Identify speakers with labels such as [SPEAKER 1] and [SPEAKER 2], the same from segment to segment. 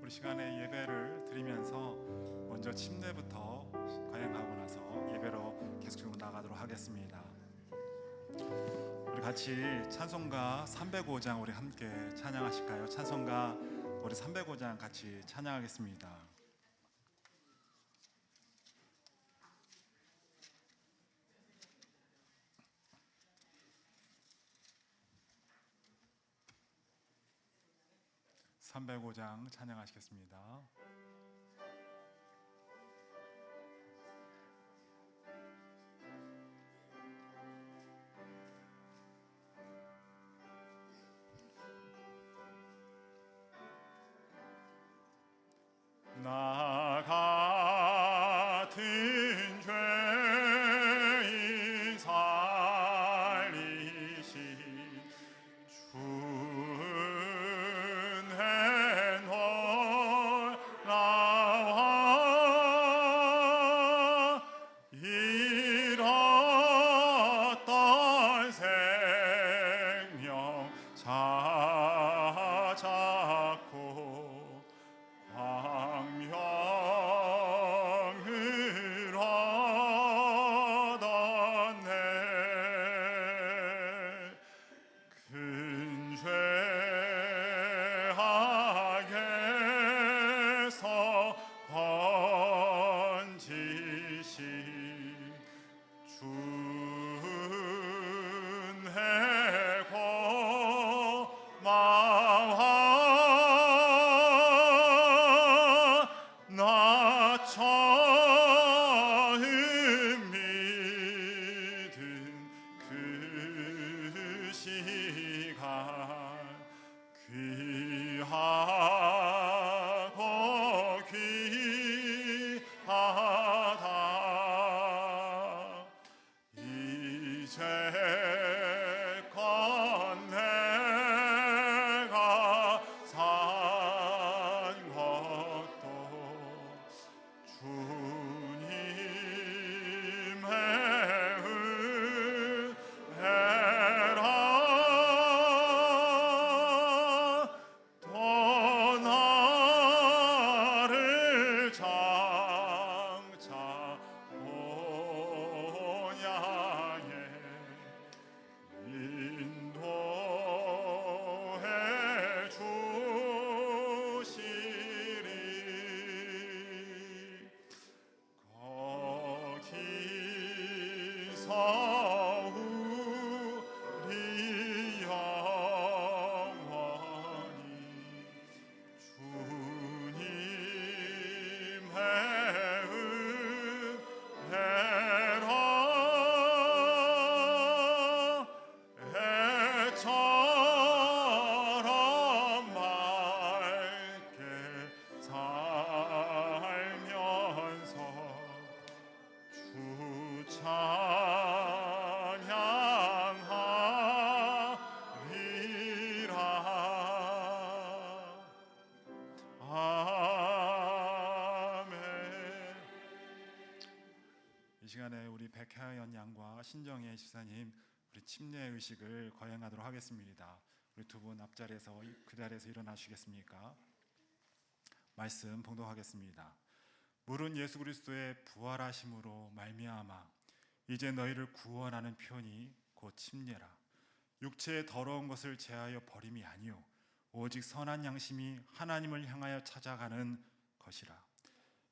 [SPEAKER 1] 우리 시간에 예배를 드리면서 먼저 침례부터 거행하고 나서 예배로 계속적으로 나가도록 하겠습니다. 우리 같이 찬송가 305장 우리 함께 찬양하실까요? 찬송가 우리 305장 같이 찬양하겠습니다. (305장) 찬양하시겠습니다. 나 같은 죄인 살리신 주은혜 놀라워 잃었던 생명 찾았고 광명을 얻었네. 큰 죄악에서 건지신 주은혜 고마워. 나 처음 믿은 그 시간 귀하고 귀하다. 이제껏 내가 산 것도 주님의 은혜라. 또 나를 장차 본향에 인도해 주시리. 거기서 우리 영원히 주님의 은혜로 애처럼 맑게 살면서 주 찬양하리라. 아멘. 이 시간에 우리 백하연 양과 신정혜 집사님 우리 침례 의식을 거행하도록 하겠습니다. 우리 두 분 앞자리에서 그 자리에서 일어나시겠습니까? 말씀 봉독하겠습니다. 물은 예수 그리스도의 부활하심으로 말미암아 이제 너희를 구원하는 편이 곧 침례라. 육체의 더러운 것을 제하여 버림이 아니요 오직 선한 양심이 하나님을 향하여 찾아가는 것이라.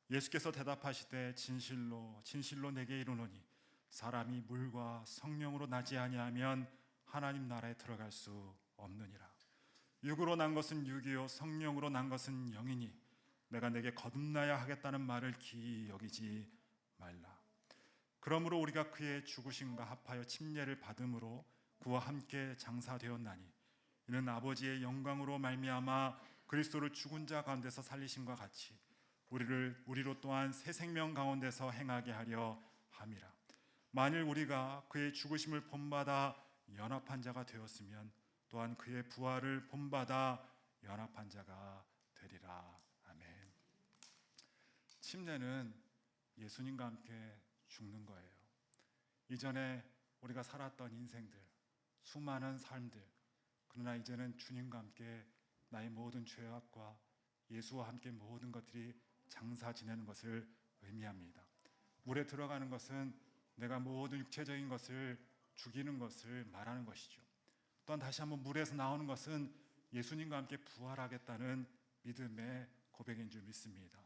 [SPEAKER 1] 예수께서 대답하시되 진실로 진실로 내게 이르노니 사람이 물과 성령으로 나지 아니하면 하나님 나라에 들어갈 수 없느니라. 육으로 난 것은 육이요 성령으로 난 것은 영이니 내가 내게 거듭나야 하겠다는 말을 기이 여기지 말라. 그러므로 우리가 그의 죽으심과 합하여 침례를 받음으로 그와 함께 장사되었나니 이는 아버지의 영광으로 말미암아 그리스도를 죽은 자 가운데서 살리심과 같이 우리로 또한 새 생명 가운데서 행하게 하려 함이라. 만일 우리가 그의 죽으심을 본받아 연합한 자가 되었으면 또한 그의 부활을 본받아 연합한 자가 되리라. 아멘. 침례는 예수님과 함께 죽는 거예요. 이전에 우리가 살았던 인생들, 수많은 삶들, 그러나 이제는 주님과 함께 나의 모든 죄악과 예수와 함께 모든 것들이 장사 지내는 것을 의미합니다. 물에 들어가는 것은 내가 모든 육체적인 것을 죽이는 것을 말하는 것이죠. 또한 다시 한번 물에서 나오는 것은 예수님과 함께 부활하겠다는 믿음의 고백인 줄 믿습니다.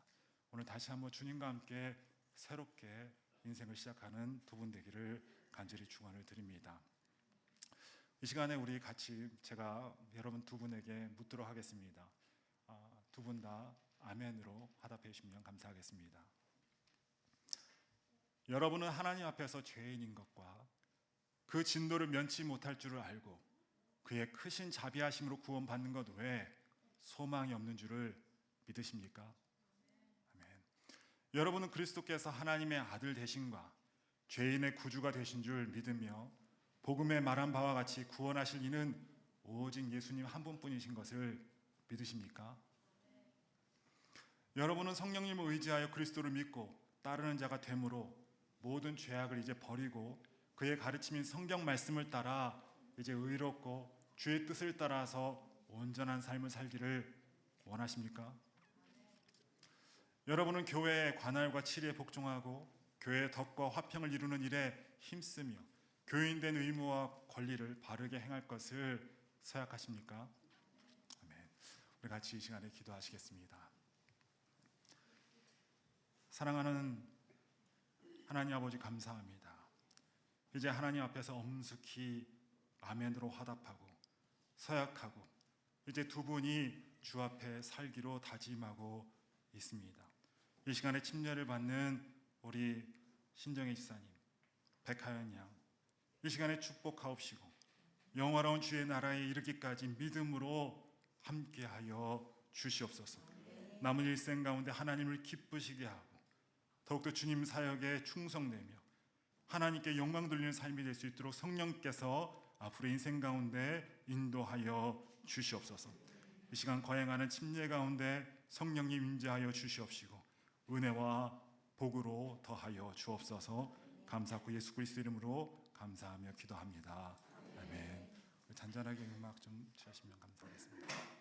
[SPEAKER 1] 오늘 다시 한번 주님과 함께 새롭게 인생을 시작하는 두 분 되기를 간절히 축원을 드립니다. 이 시간에 우리 같이 제가 여러분 두 분에게 묻도록 하겠습니다. 두 분 다 아멘으로 화답해 주시면 감사하겠습니다. 여러분은 하나님 앞에서 죄인인 것과 그 진노를 면치 못할 줄을 알고 그의 크신 자비하심으로 구원받는 것 외에 소망이 없는 줄을 믿으십니까? 아멘. 여러분은 그리스도께서 하나님의 아들 되심과 죄인의 구주가 되신 줄 믿으며 복음에 말한 바와 같이 구원하실 이는 오직 예수님 한 분뿐이신 것을 믿으십니까? 여러분은 성령님을 의지하여 그리스도를 믿고 따르는 자가 되므로 모든 죄악을 이제 버리고 그의 가르침인 성경 말씀을 따라 이제 의롭고 주의 뜻을 따라서 온전한 삶을 살기를 원하십니까? 여러분은 교회의 관할과 치리에 복종하고 교회의 덕과 화평을 이루는 일에 힘쓰며 교인된 의무와 권리를 바르게 행할 것을 서약하십니까? 아멘. 우리 같이 이 시간에 기도하시겠습니다. 사랑하는 하나님 아버지 감사합니다. 이제 하나님 앞에서 엄숙히 아멘으로 화답하고 서약하고 이제 두 분이 주 앞에 살기로 다짐하고 있습니다. 이 시간에 침례를 받는 우리 신정혜 집사님, 백하연 양, 이 시간에 축복하옵시고 영화로운 주의 나라에 이르기까지 믿음으로 함께하여 주시옵소서. 남은 일생 가운데 하나님을 기쁘시게 하고 더욱더 주님 사역에 충성되며 하나님께 영광 돌리는 삶이 될 수 있도록 성령께서 앞으로 인생 가운데 인도하여 주시옵소서. 이 시간 거행하는 침례 가운데 성령님 임재하여 주시옵시고 은혜와 복으로 더하여 주옵소서. 감사하고 예수 그리스도 이름으로 감사하며 기도합니다. 아멘. 잔잔하게 음악 좀 주시면 감사하겠습니다.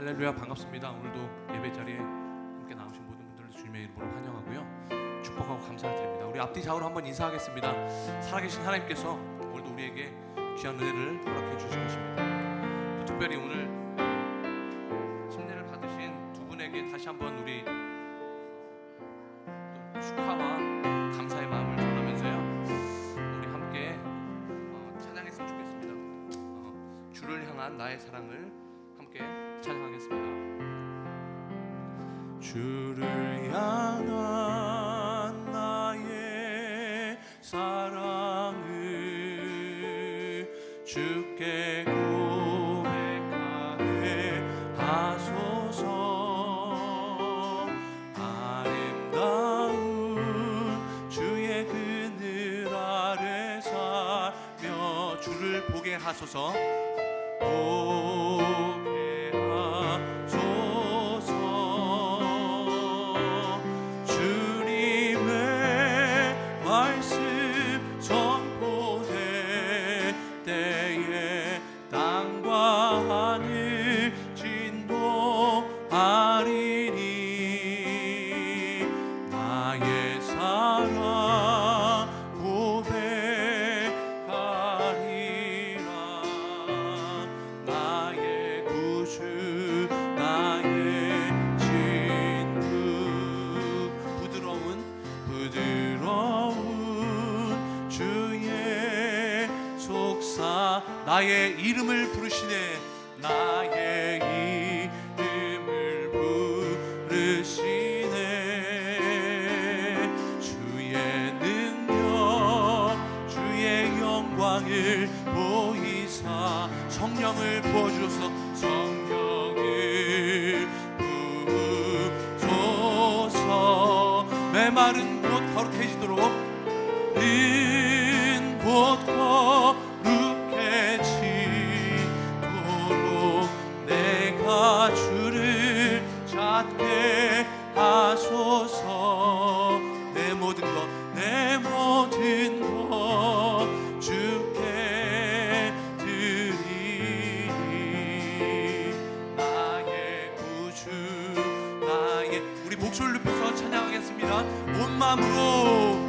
[SPEAKER 2] 할렐루야, 반갑습니다. 오늘도 예배 자리에 함께 나오신 모든 분들을 주님의 이름으로 환영하고요, 축복하고 감사를 드립니다. 우리 앞뒤 좌우로 한번 인사하겠습니다. 살아계신 하나님께서 오늘도 우리에게 귀한 은혜를 허락해 주실 것입니다. 또 특별히 오늘 침례를 받으신 두 분에게 다시 한번 우리 또 축하와 감사의 마음을 전하면서요, 우리 함께 찬양했으면 좋겠습니다. 주를 향한 나의 사랑을 함께 찬양하겠습니다. 주를 향한 나의 사랑을 주께 고백하게 하소서. 아름다운 주의 그늘 아래 살며 주를 보게 하소서. 보게 하소서. 주님의 말씀 선포될 때에 땅과 하늘 진동하리니 나의 사랑 고백하리라. 나의 구주 나의 친구 부드러운 주의 속사 나의 이름을 부르시네. 나의 이름을 부르시네. 주의 능력 주의 영광을 보이사 성령을 부어주소서. 성령을 부으소서. 메마른 곳 거룩해지도록 는 곳 거룩해지도록 내가 주를 찾게 하소서. 내 모든 것 주께 드리니 나의 구주 나의 우리 목소리를 높여서 찬양하겠습니다. 온 마음으로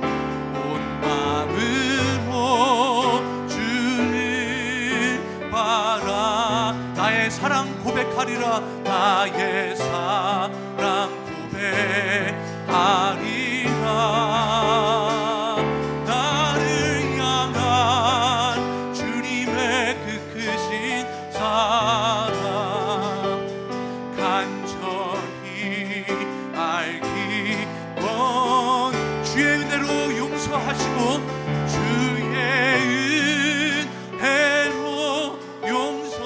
[SPEAKER 2] 주를 바라. 나의 사랑 고백하리라. 나의 사랑 고백하리라. 나를 향한 주님의 그 크신 사랑 간절히 알기 원. 주의 은혜로 용서하시고 주의 은혜로 용서하시고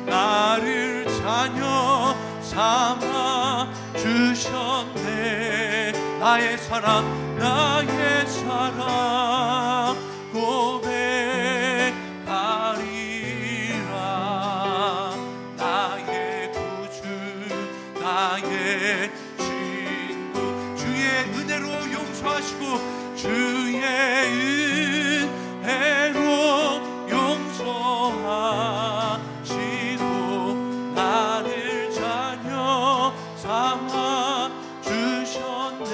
[SPEAKER 2] 나를 자녀 삼아 주셨네. 나의 사랑 고백하리라. 나의 구주 나의 친구 주의 은혜로 용서하시고 주의 은혜로 용서하시고 나를 자녀 삼아 주셨네.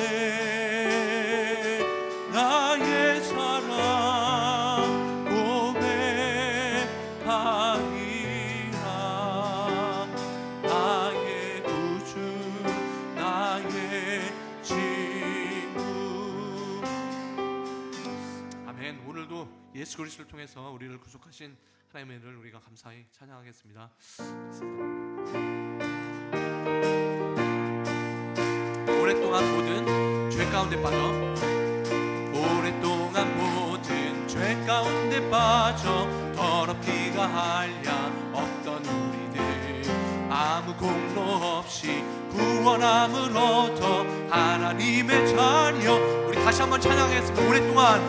[SPEAKER 2] 나의 사랑 고백하리라. 나의 구주 나의 친구. 아멘. 오늘도 예수 그리스도를 통해서 우리를 구속하신 하나님의 은혜를 우리가 감사히 찬양하겠습니다. 오랫동안 모든 죄 가운데 빠져 오랫동안 모든 죄 가운데 빠져 더럽기가 한량 없던 우리들 아무 공로 없이 구원함을 얻어 하나님의 자녀. 우리 다시 한번 찬양하겠습니다. 오랫동안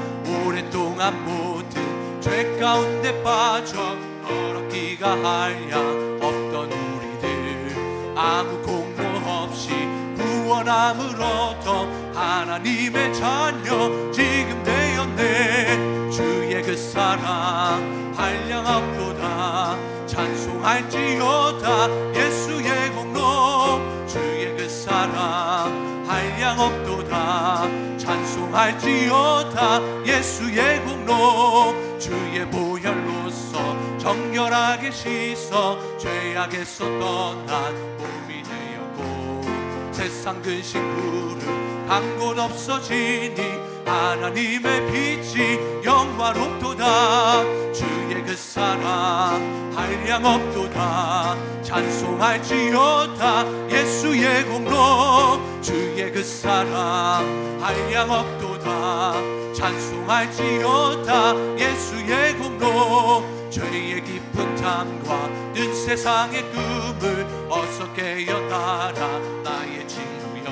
[SPEAKER 2] 모든 죄 가운데 빠져 더럽기가 한량 없던 우리들 아무 공로 없이 구원함을 얻어 하나님의 자녀 지금 되었네. 주의 그 사랑 한량없도다. 찬송 찬송할지어다 예수의 공로 주의 그 사랑 한량없도다 찬송할지어다 예수의 공로 주의 보혈로서 정결하게 씻어 죄악에서 떠난 몸이 되었고 세상 근심 구름 한 곳 없어지니 하나님의 빛이 영화롭도다 주의 그 사랑 한량없도다 찬송할지어다 예수의 공로 주의 그 사랑 한량없도다 찬송할지어다 예수의 공로 죄의 깊은 담과 는 세상의 꿈을 어서 깨어나라 나의 친구여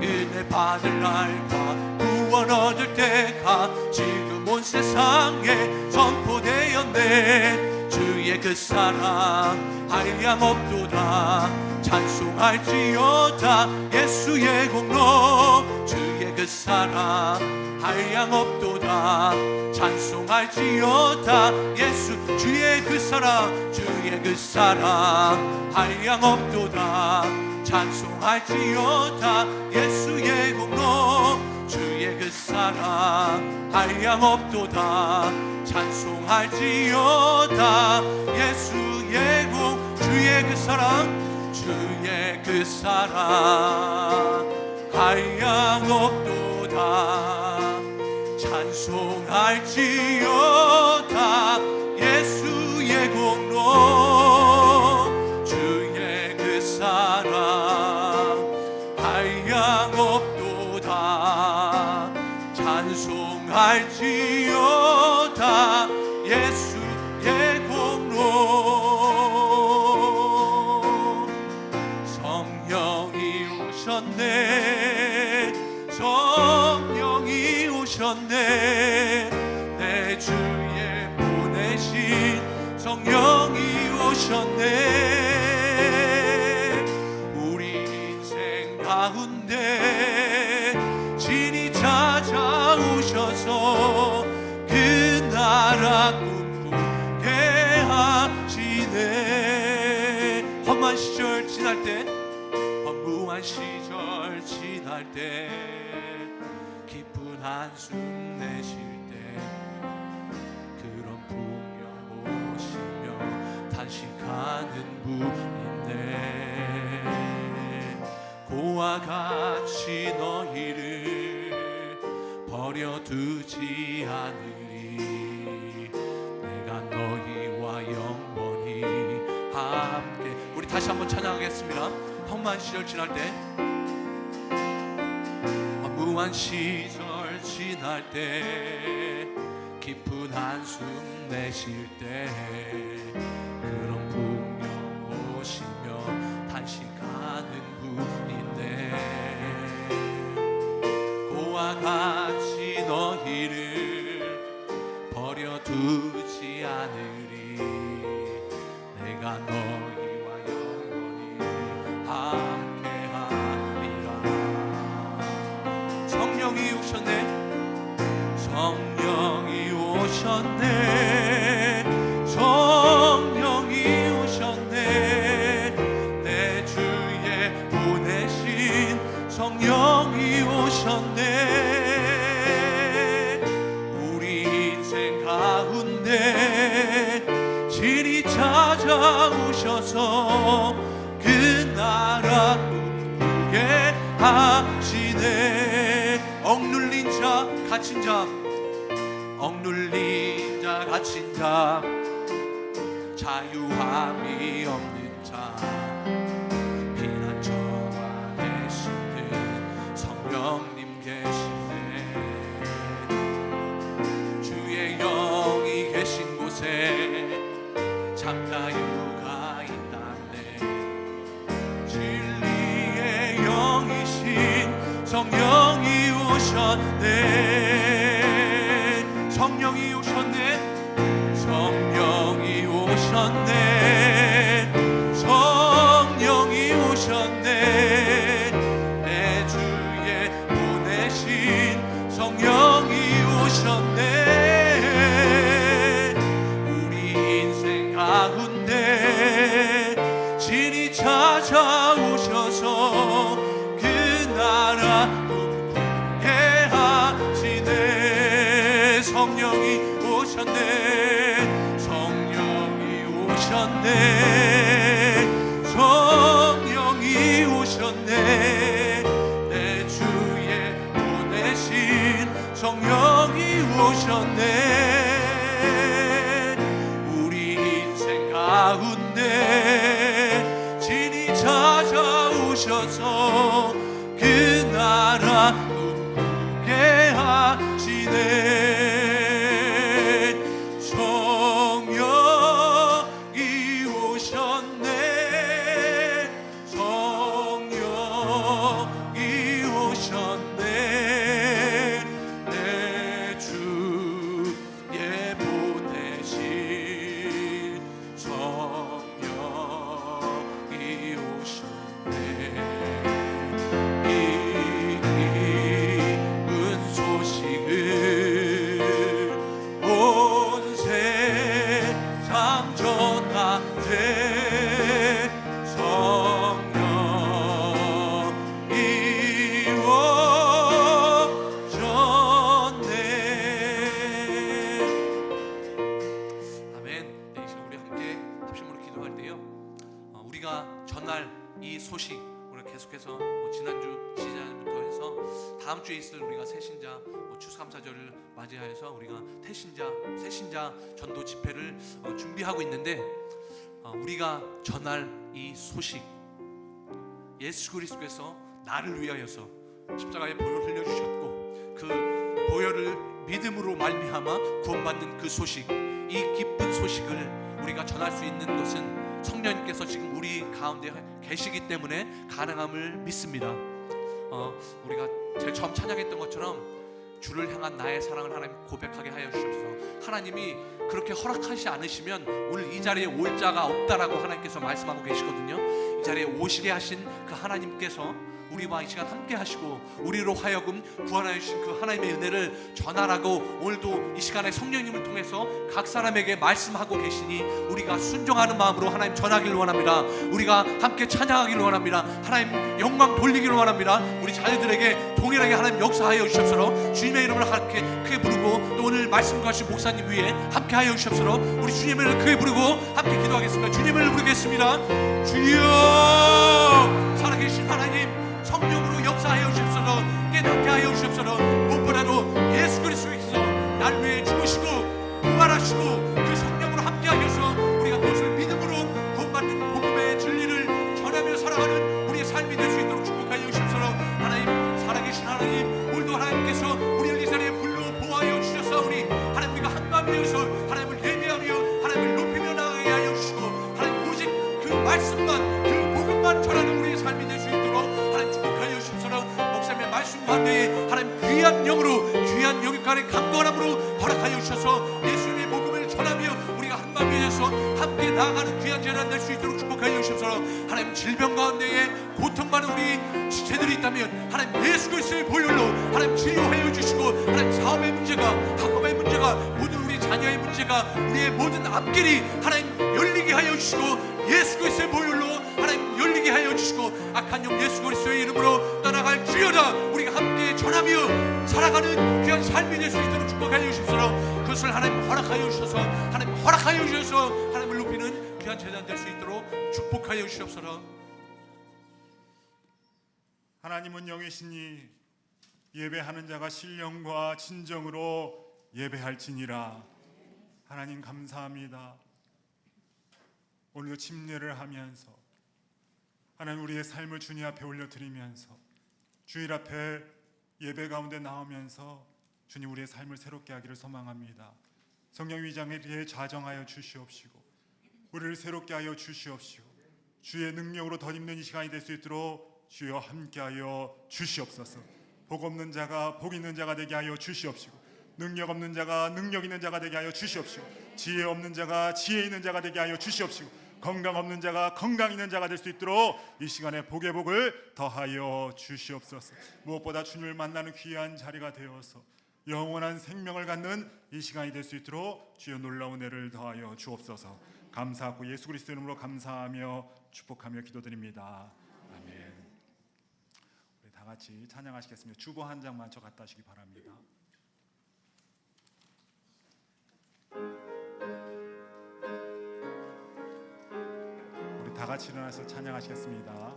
[SPEAKER 2] 은혜 받을 날과 구원 얻을 때가 지금 온 세상에 선포되었네 주의 그 사랑 한량없도다 찬송할지어다 예수의 공로 주의 그 사랑 한량없도다 찬송할지어다 예수 주의 그 사랑 한량없도다 찬송할지어다 예수의 공로 주의 그 사랑 한량없도다 찬송할지어다 예수의 공 주의 그 사랑 한량없도다 찬송할지어다 예수의 공로 주의 그 사랑 한량없도다 찬송할지어다 예수의 공로 성령이 오셨네 성령이 오셨네 내 주에 보내신 성령이 오셨네 우리 인생 가운데 진이 찾아오셔서 그 나라 꿈꾸게 하시네 험한 시절 지날 때 허무한 시절 지날 때 기쁜 한숨 내쉴 때 그런 풍경 보시며 단식하는 분인데 고와 같이 너희를 버려두지 않으리 내가 너희와 영원히 함께 우리 다시 한번 찬양하겠습니다 험한 시절 지날 때 허무한 시절 지날 때 깊은 한숨 내쉴 때 그런 풍경 보시며 단식하는 분인데 고와 같이 너희를 버려두지 않으리 내가 너희와 영원히 함께하리라 성령이 오셨네 성령이 오셨네 성령이 오셨네 내 주에 보내신 성령이 오셨네 우리 인생 가운데 진이 찾아오셔서 그 나라 꿈꾸게 하시네 억눌린 자 갇힌 자 억눌린 자 갇힌 자 자유함이 없는 자 피난처가 되시는 성령님 계시네 주의 영이 계신 곳에 참 자유가 있다네 진리의 영이신 성령이 오셨네 성령이 오셨네 성령이 오셨네 성령이 오셨네 내 주에 보내신 성령이 오셨네 우리 인생 가운데 찾아오셔서 그 나라 꿈꾸게 하시네. 성령이 오셨네. 성령이 오셨네. 성령이 오셨네. 내 주에 보내신 성령이 오셨네. 우리 인생 가운데 진이 찾아오셔서 그 나라 꿈꾸게 하시네. 성령이 오셨네. 성령이 오셨네. 내 주에 보내신 성령이 오셨네. 기쁜 소식을 온 세상 전하되 성령이 오셨네. 아멘. 네, 이 시간 우리 함께 합심으로 기도할 때요, 우리가 전할 이 소식, 우리가 계속해서 지난주 지난주부터 해서 다음 주에 있을 우리가 새신자 추수감사절을 맞이하여서 우리가 새신자 전도 집회를 준비하고 있는데, 우리가 전할 이 소식, 예수 그리스도께서 나를 위하여서 십자가에 보혈 흘려주셨고 그 보혈을 믿음으로 말미암아 구원받는 그 소식, 이 기쁜 소식을 우리가 전할 수 있는 것은 성령님께서 지금 우리 가운데 계시기 때문에 가능함을 믿습니다. 우리가 제일 처음 찬양했던 것처럼 주를 향한 나의 사랑을 하나님 고백하게 하여 주시옵소서. 하나님이 그렇게 허락하지 않으시면 오늘 이 자리에 올 자가 없다라고 하나님께서 말씀하고 계시거든요. 이 자리에 오시게 하신 그 하나님께서 우리와 이 시간 함께 하시고 우리로 하여금 구원하여 주신 그 하나님의 은혜를 전하라고 오늘도 이 시간에 성령님을 통해서 각 사람에게 말씀하고 계시니 우리가 순종하는 마음으로 하나님 전하기를 원합니다. 우리가 함께 찬양하기를 원합니다. 하나님 영광 돌리기를 원합니다. 우리 자녀들에게 동일하게 하나님 역사하여 주옵소서. 주님의 이름을 함께 크게 부르고 또 오늘 말씀과 하신 목사님 위에 함께 하여 주옵소서. 우리 주님의 이름을 크게 부르고 함께 기도하겠습니다. 주님의 이름을 부르겠습니다. 주여, 살아계신 하나님, 성령으로 역사하여 주옵소서. 깨닫게 하여 주옵소서. 무엇보다도 예수 그리스도께서 날 위해 죽으시고 부활하시고 그 성령으로 함께 하셔서 우리가 그것을 믿음으로 구원받는 복음의 진리를 전하며 살아가는 우리의 삶이 될 수 있도록 축복하여 주옵소서. 하나님, 살아계신 하나님, 오늘도 하나님께서 우리를 이 자리에 불러 보호하여 주셨사오니 하나님, 우리가 한마음이어서 하나님을 예배하며 하나님을 높이며 나가게 하여 주시고 하나님, 오직 그 말씀만, 그 복음만 전하는 우리의 삶이 될 수 있도록 하나님 축복하여 주옵소서. 목사님의 말씀 가운데 하나님 귀한 영으로, 귀한 영육간의 강건함으로 허락하여 주셔서 예수님의 복음을 전하며 우리가 한마음이어서 함께 나아가는 귀한 재단 될 수 있도록 축복하여 주옵소서. 하나님, 질병 가운데에 고통받는 우리 지체들이 있다면 하나님 예수 그리스도의 보혈로 하나님 치료하여 주시고 하나님, 사업의 문제가, 학업의 문제가, 모든 우리 자녀의 문제가, 우리의 모든 앞길이 하나님 열리게 하여 주시고 예수 그리스도의 보혈로 하나님 열리게 하여 주시고 악한 영 예수 그리스도의 이름으로 떠나갈 주여다. 우리가 함께 전하며 살아가는 귀한 삶이 될 수 있도록 축복하여 주옵소서. 그것을 하나님 허락하여 주셔서 하나님 허락하여 주셔서 하나님을 높이는 귀한 제단 될 수 있도록 축복하여 주옵소서.
[SPEAKER 1] 하나님은 영이시니 예배하는 자가 신령과 진정으로 예배할지니라. 하나님 감사합니다. 오늘도 침례를 하면서 하나님, 우리의 삶을 주님 앞에 올려드리면서 주일 앞에 예배 가운데 나오면서 주님, 우리의 삶을 새롭게 하기를 소망합니다. 성령 위장에 좌정하여 주시옵시고 우리를 새롭게 하여 주시옵시고 주의 능력으로 덧입는 이 시간이 될 수 있도록 주여 함께하여 주시옵소서. 복 없는 자가 복 있는 자가 되게 하여 주시옵시고 능력 없는 자가 능력 있는 자가 되게 하여 주시옵시고 지혜 없는 자가 지혜 있는 자가 되게 하여 주시옵시고 건강 없는 자가 건강 있는 자가 될 수 있도록 이 시간에 복의 복을 더하여 주시옵소서. 무엇보다 주님을 만나는 귀한 자리가 되어서 영원한 생명을 갖는 이 시간이 될 수 있도록 주여 놀라운 은혜를 더하여 주옵소서. 감사하고 예수 그리스도 이름으로 감사하며 축복하며 기도드립니다. 아멘. 우리 다 같이 찬양하시겠습니다. 주보 한 장만 저 갖다 주시기 바랍니다. 우리 다 같이 일어나서 찬양하시겠습니다.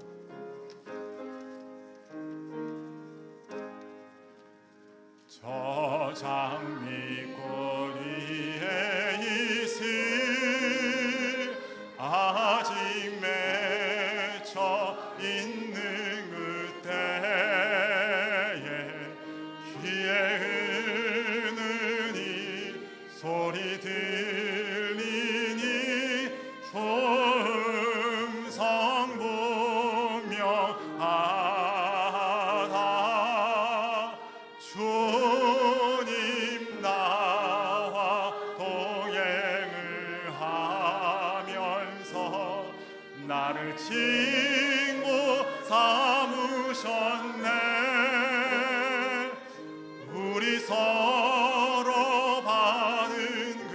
[SPEAKER 1] 저 장미꼬리에 이슬 아직 맺혀 있는 그때에 귀에 흐르는 소리 들리니 음성 분명하다. 주님 나와 동행을 하면서 나를 친구 삼으셨네. 우리 서로 받은 그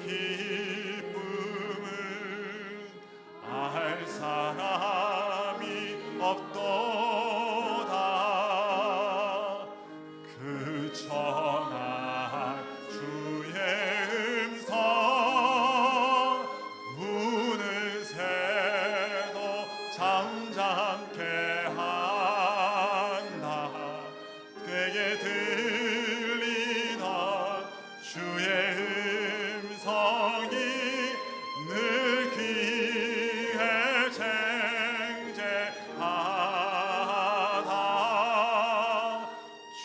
[SPEAKER 1] 기쁨은 알 사람이 없도다. 그 천한 주의 음성 우는 새도 잠잠케 한다. 되게 들리던 주의 음성이 늘 귀에 쟁쟁하다.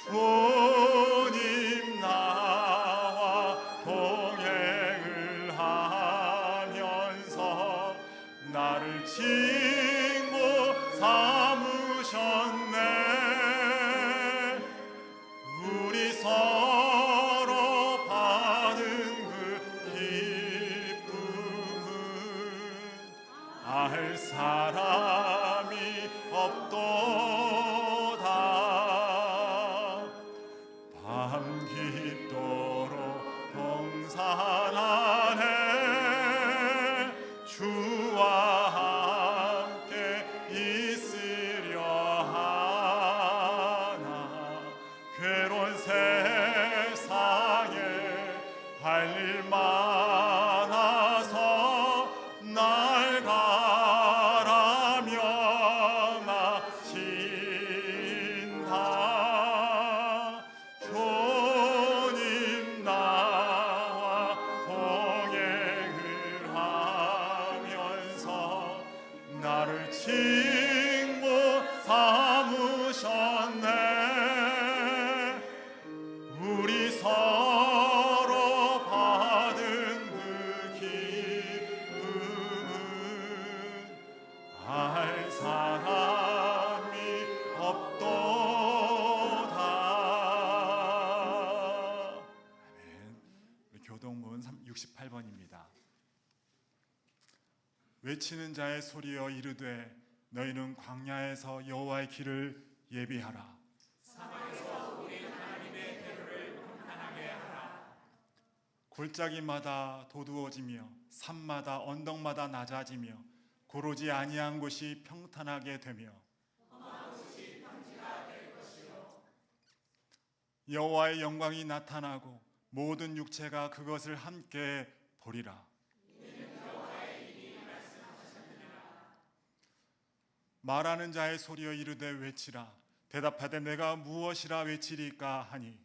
[SPEAKER 1] 주님 나와 동행을 하면서 나를 친구 삼으셨네. 우리 서로 받은 그 기쁨은 알 사람이 없도다. 밤 깊도록 동산 안에 주와 함께 있으려 하나. 괴로운 세상에 할 일 많아서 날 바라며 마친다. 주님 나와 동행을 하면서 나를 친구 삼으셨네. 우리 서로 받은 그 기쁨은 알 사람이 없도다. 아멘. 우리 교동문 68번입니다. 외치는 자의 소리여 이르되 너희는 광야에서 여호와의 길을 예비하라. 골짜기마다 도두어지며 산마다 언덕마다 낮아지며 고르지 아니한 곳이 평탄하게 되며 여호와의 영광이 나타나고 모든 육체가 그것을 함께 보리라. 말하는 자의 소리여 이르되 외치라. 대답하되 내가 무엇이라 외치리까 하니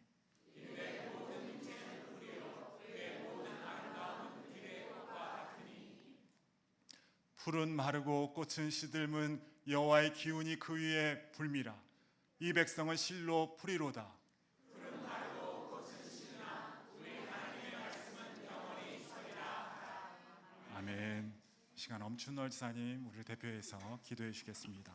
[SPEAKER 1] 풀은 마르고 꽃은 시들면 여호와의 기운이 그 위에 불미라. 이 백성은 실로 풀이로다. 아멘. 시간 엄춘널 지사님 우리를 대표해서 기도해 주시겠습니다.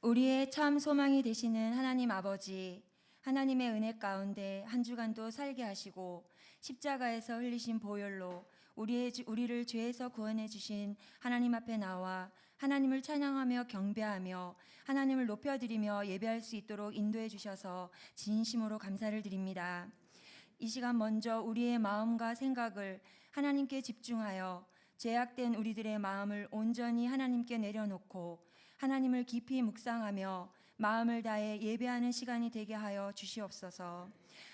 [SPEAKER 3] 우리의 참 소망이 되시는 하나님 아버지, 하나님의 은혜 가운데 한 주간도 살게 하시고 십자가에서 흘리신 보혈로 우리를 죄에서 구원해 주신 하나님 앞에 나와 하나님을 찬양하며 경배하며 하나님을 높여드리며 예배할 수 있도록 인도해 주셔서 진심으로 감사를 드립니다. 이 시간 먼저 우리의 마음과 생각을 하나님께 집중하여 죄악된 우리들의 마음을 온전히 하나님께 내려놓고 하나님을 깊이 묵상하며 마음을 다해 예배하는 시간이 되게 하여 주시옵소서.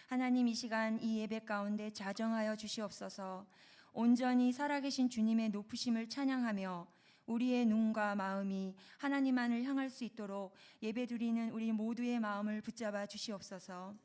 [SPEAKER 3] 하나님, 이 시간 이 예배 가운데 자정하여 주시옵소서. 온전히 살아계신 주님의 높으심을 찬양하며 우리의 눈과 마음이 하나님만을 향할 수 있도록 예배드리는 우리 모두의 마음을 붙잡아 주시옵소서.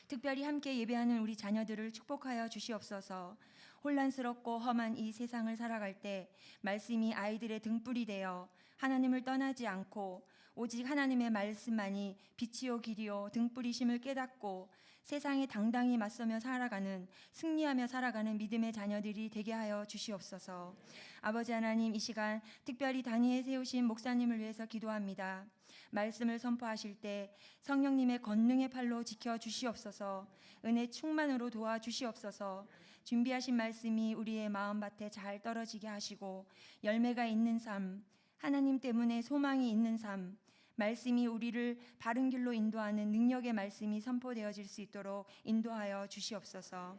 [SPEAKER 3] 특별히 함께 예배하는 우리 자녀들을 축복하여 주시옵소서. 혼란스럽고 험한 이 세상을 살아갈 때 말씀이 아이들의 등불이 되어 하나님을 떠나지 않고 오직 하나님의 말씀만이 빛이요 길이요 등불이심을 깨닫고 세상에 당당히 맞서며 살아가는, 승리하며 살아가는 믿음의 자녀들이 되게 하여 주시옵소서. 아버지 하나님, 이 시간 특별히 단위에 세우신 목사님을 위해서 기도합니다. 말씀을 선포하실 때 성령님의 권능의 팔로 지켜 주시옵소서. 은혜 충만으로 도와 주시옵소서. 준비하신 말씀이 우리의 마음밭에 잘 떨어지게 하시고 열매가 있는 삶, 하나님 때문에 소망이 있는 삶, 말씀이 우리를 바른 길로 인도하는 능력의 말씀이 선포되어질 수 있도록 인도하여 주시옵소서.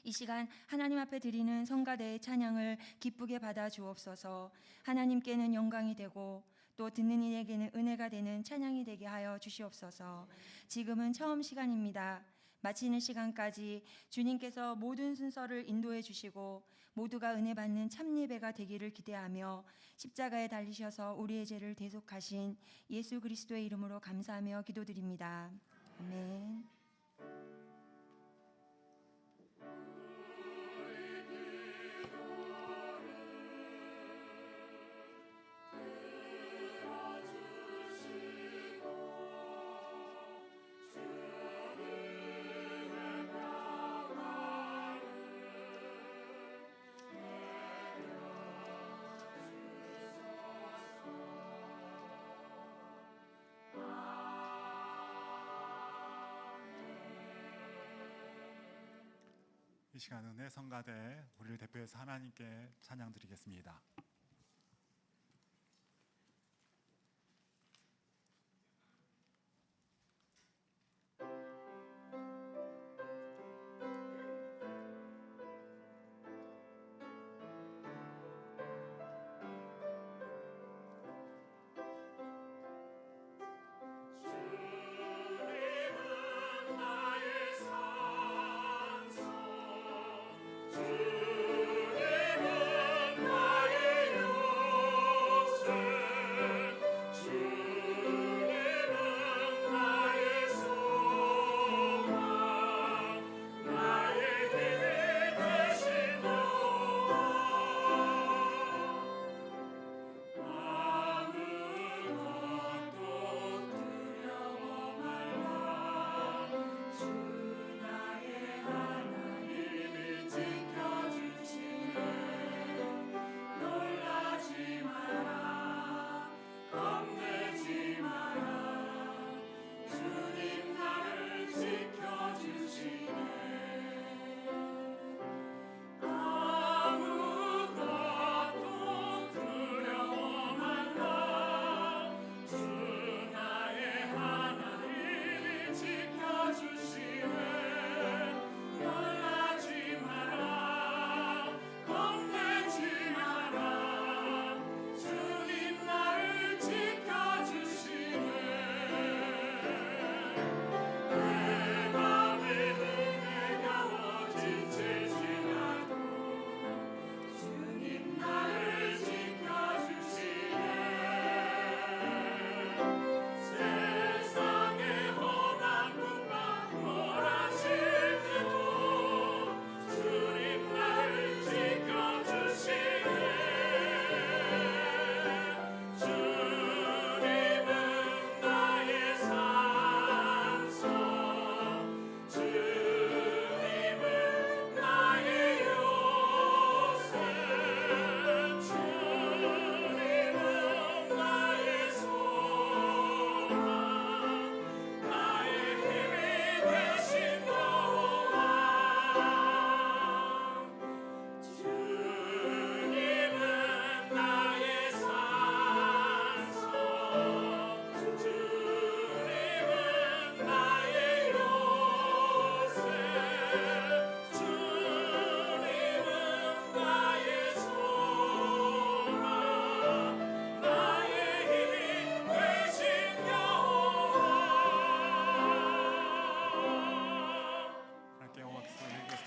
[SPEAKER 3] 이 시간 하나님 앞에 드리는 성가대의 찬양을 기쁘게 받아 주옵소서. 하나님께는 영광이 되고 또 듣는 이에게는 은혜가 되는 찬양이 되게 하여 주시옵소서. 지금은 처음 시간입니다. 마치는 시간까지 주님께서 모든 순서를 인도해 주시고 모두가 은혜 받는 참 예배가 되기를 기대하며 십자가에 달리셔서 우리의 죄를 대속하신 예수 그리스도의 이름으로 감사하며 기도드립니다. 아멘.
[SPEAKER 1] 이 시간 은혜 성가대 우리를 대표해서 하나님께 찬양 드리겠습니다.
[SPEAKER 4] 주님은 나의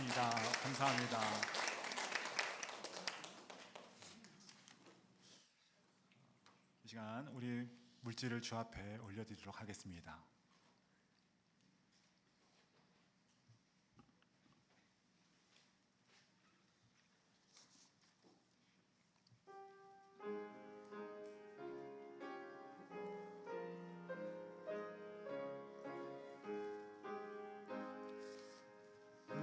[SPEAKER 1] 감사합니다. 감사합니다. 이 시간 우리 물질을 주 앞에 올려드리도록 하겠습니다.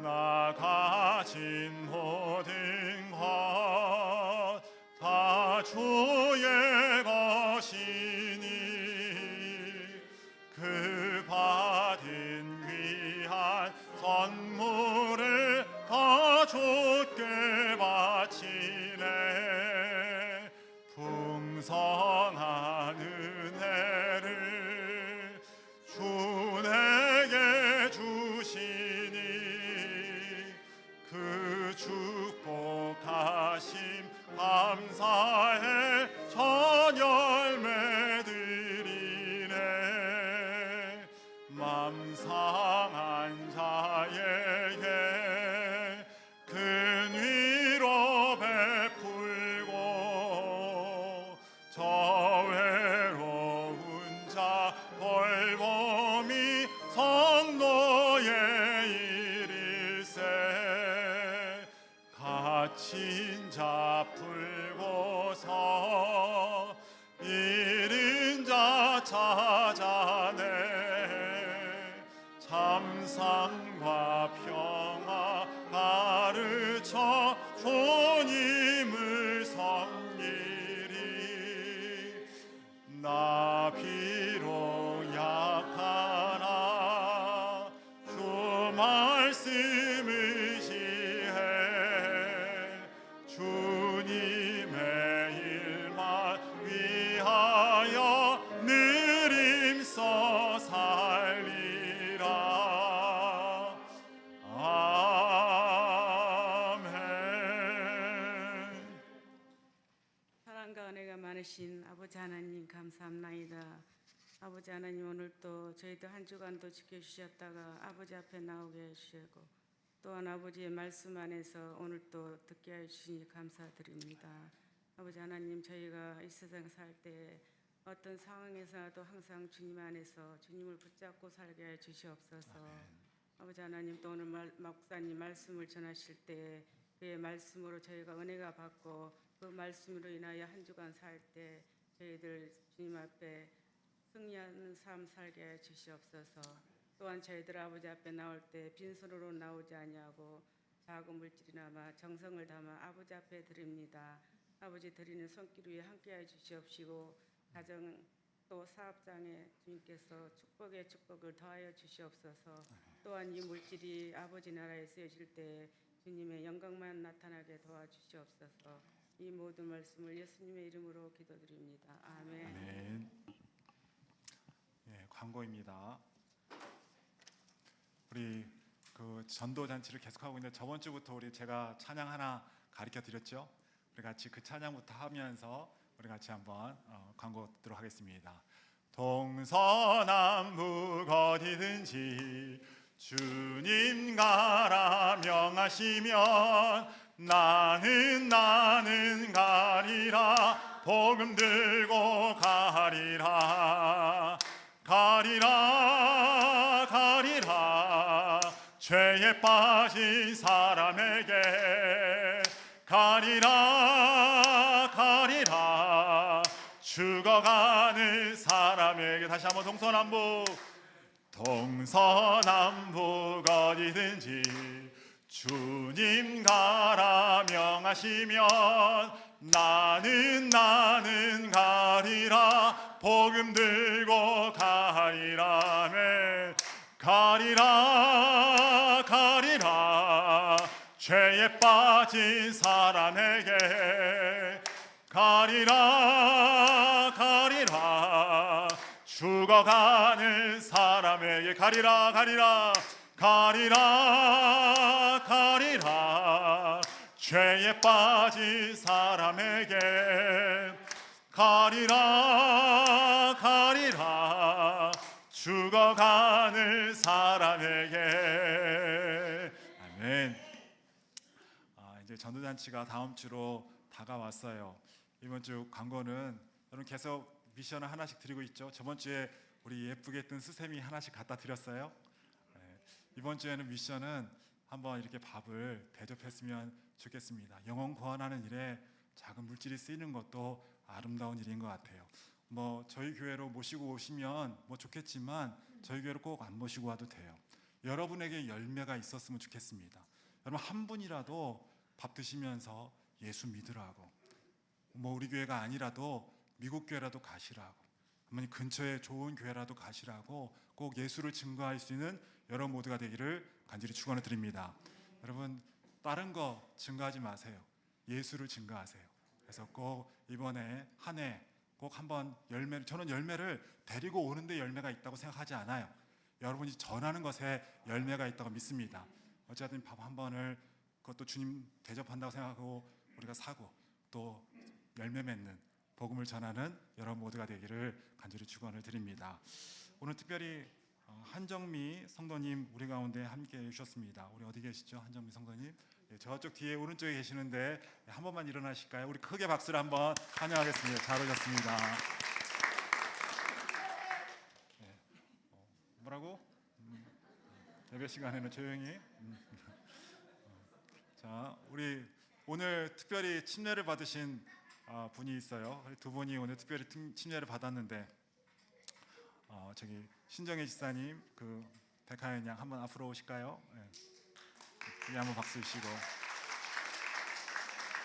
[SPEAKER 1] 나 가진 모든 것 다 주의 것이니 그 받은 귀한 선물을 다 주께 바치네. 풍성한 은혜를 주 내게 주시니 그 축복하심 감사해 전 열매 드리네. 맘 상한 자에게 큰 위로 베풀고 저 외로운 자 돌봄이 성도의 일일세. 갇힌 자 풀고서 잃은 자 찾아내. 참상과 평화 가르쳐 주님을 섬기리. 나 비록 약하나 주 말씀 의지해 주님의 일만 위하여 늘 힘써 살리라. 아멘.
[SPEAKER 4] 사랑과 은혜가 많으신 아버지 하나님 감사합나이다. 아버지 하나님 오늘도 저희들 한 주간도 지켜주셨다가 아버지 앞에 나오게 해주시고 또한 아버지의 말씀 안에서 오늘도 듣게 해주시니 감사드립니다. 아버지 하나님 저희가 이 세상 살 때 어떤 상황에서도 항상 주님 안에서 주님을 붙잡고 살게 해 주시옵소서. 아버지 하나님 또 오늘 목사님 말씀을 전하실 때 그의 말씀으로 저희가 은혜가 받고 그 말씀으로 인하여 한 주간 살 때 저희들 주님 앞에 승리하는 삶 살게 해 주시옵소서. 또한 저희들 아버지 앞에 나올 때 빈손으로 나오지 아니하고 작은 물질이나마 정성을 담아 아버지 앞에 드립니다. 아버지 드리는 손길 위에 함께해 주시옵시고 가정 또 사업장에 주님께서 축복의 축복을 더하여 주시옵소서. 또한 이 물질이 아버지 나라에 쓰여질 때 주님의 영광만 나타나게 도와주시옵소서. 이 모든 말씀을 예수님의 이름으로 기도드립니다. 아멘.
[SPEAKER 1] 아멘. 예, 광고입니다. 우리 그 전도 잔치를 계속하고 있는데 저번 주부터 제가 찬양 하나 가르쳐 드렸죠. 우리 같이 그 찬양부터 하면서 우리 같이 한번 광고 듣도록 하겠습니다. 동서남북 어디든지 주님 가라 명하시면 나는 가리라. 복음 들고 가리라. 가리라 죄에 빠진 사람에게 가리라 죽어가는 사람에게. 다시 한번 동서남북 어디든지 주님 가라 명하시면 나는 가리라. 복음 들고 가리라. 가리라 죄에 빠진 사람에게 가리라 죽어가는 사람에게 가리라 죄에 빠진 사람에게 가리라 죽어가는 사람에게. 아멘. 이제 전도잔치가 다음 주로 다가왔어요. 이번 주 광고는 여러분 계속 미션을 하나씩 드리고 있죠. 저번 주에 우리 예쁘게 뜬 스샘이 하나씩 갖다 드렸어요. 네, 이번 주에는 미션은 한번 이렇게 밥을 대접했으면 좋겠습니다. 영혼 구원하는 일에 작은 물질이 쓰이는 것도 아름다운 일인 것 같아요. 뭐 저희 교회로 모시고 오시면 뭐 좋겠지만 저희 교회로 꼭 안 모시고 와도 돼요. 여러분에게 열매가 있었으면 좋겠습니다. 여러분 한 분이라도 밥 드시면서 예수 믿으라고, 뭐 우리 교회가 아니라도 미국 교회라도 가시라고, 어머니 근처에 좋은 교회라도 가시라고 꼭 예수를 증거할 수 있는 여러분 모두가 되기를 간절히 축원을 드립니다. 여러분 다른 거 증거하지 마세요. 예수를 증거하세요. 그래서 꼭 이번에 한 해 꼭 한번 열매를, 저는 열매를 데리고 오는데 열매가 있다고 생각하지 않아요. 여러분이 전하는 것에 열매가 있다고 믿습니다. 어쨌든 밥 한 번을 그것도 주님 대접한다고 생각하고 우리가 사고 또 열매 맺는 복음을 전하는 여러분 모두가 되기를 간절히 축원을 드립니다. 오늘 특별히 한정미 성도님 우리 가운데 함께 해주셨습니다. 우리 어디 계시죠? 한정미 성도님. 예, 저쪽 뒤에 오른쪽에 계시는데 한 번만 일어나실까요? 우리 크게 박수를 한번 환영하겠습니다. 잘 오셨습니다. 예, 뭐라고? 예배 시간에는 조용히. 자, 우리 오늘 특별히 침례를 받으신 분이 있어요. 두 분이 오늘 특별히 침례를 받았는데 저기 신정혜 집사님, 그 백하연 양 한번 앞으로 오실까요? 네. 여기 한번 박수 주시고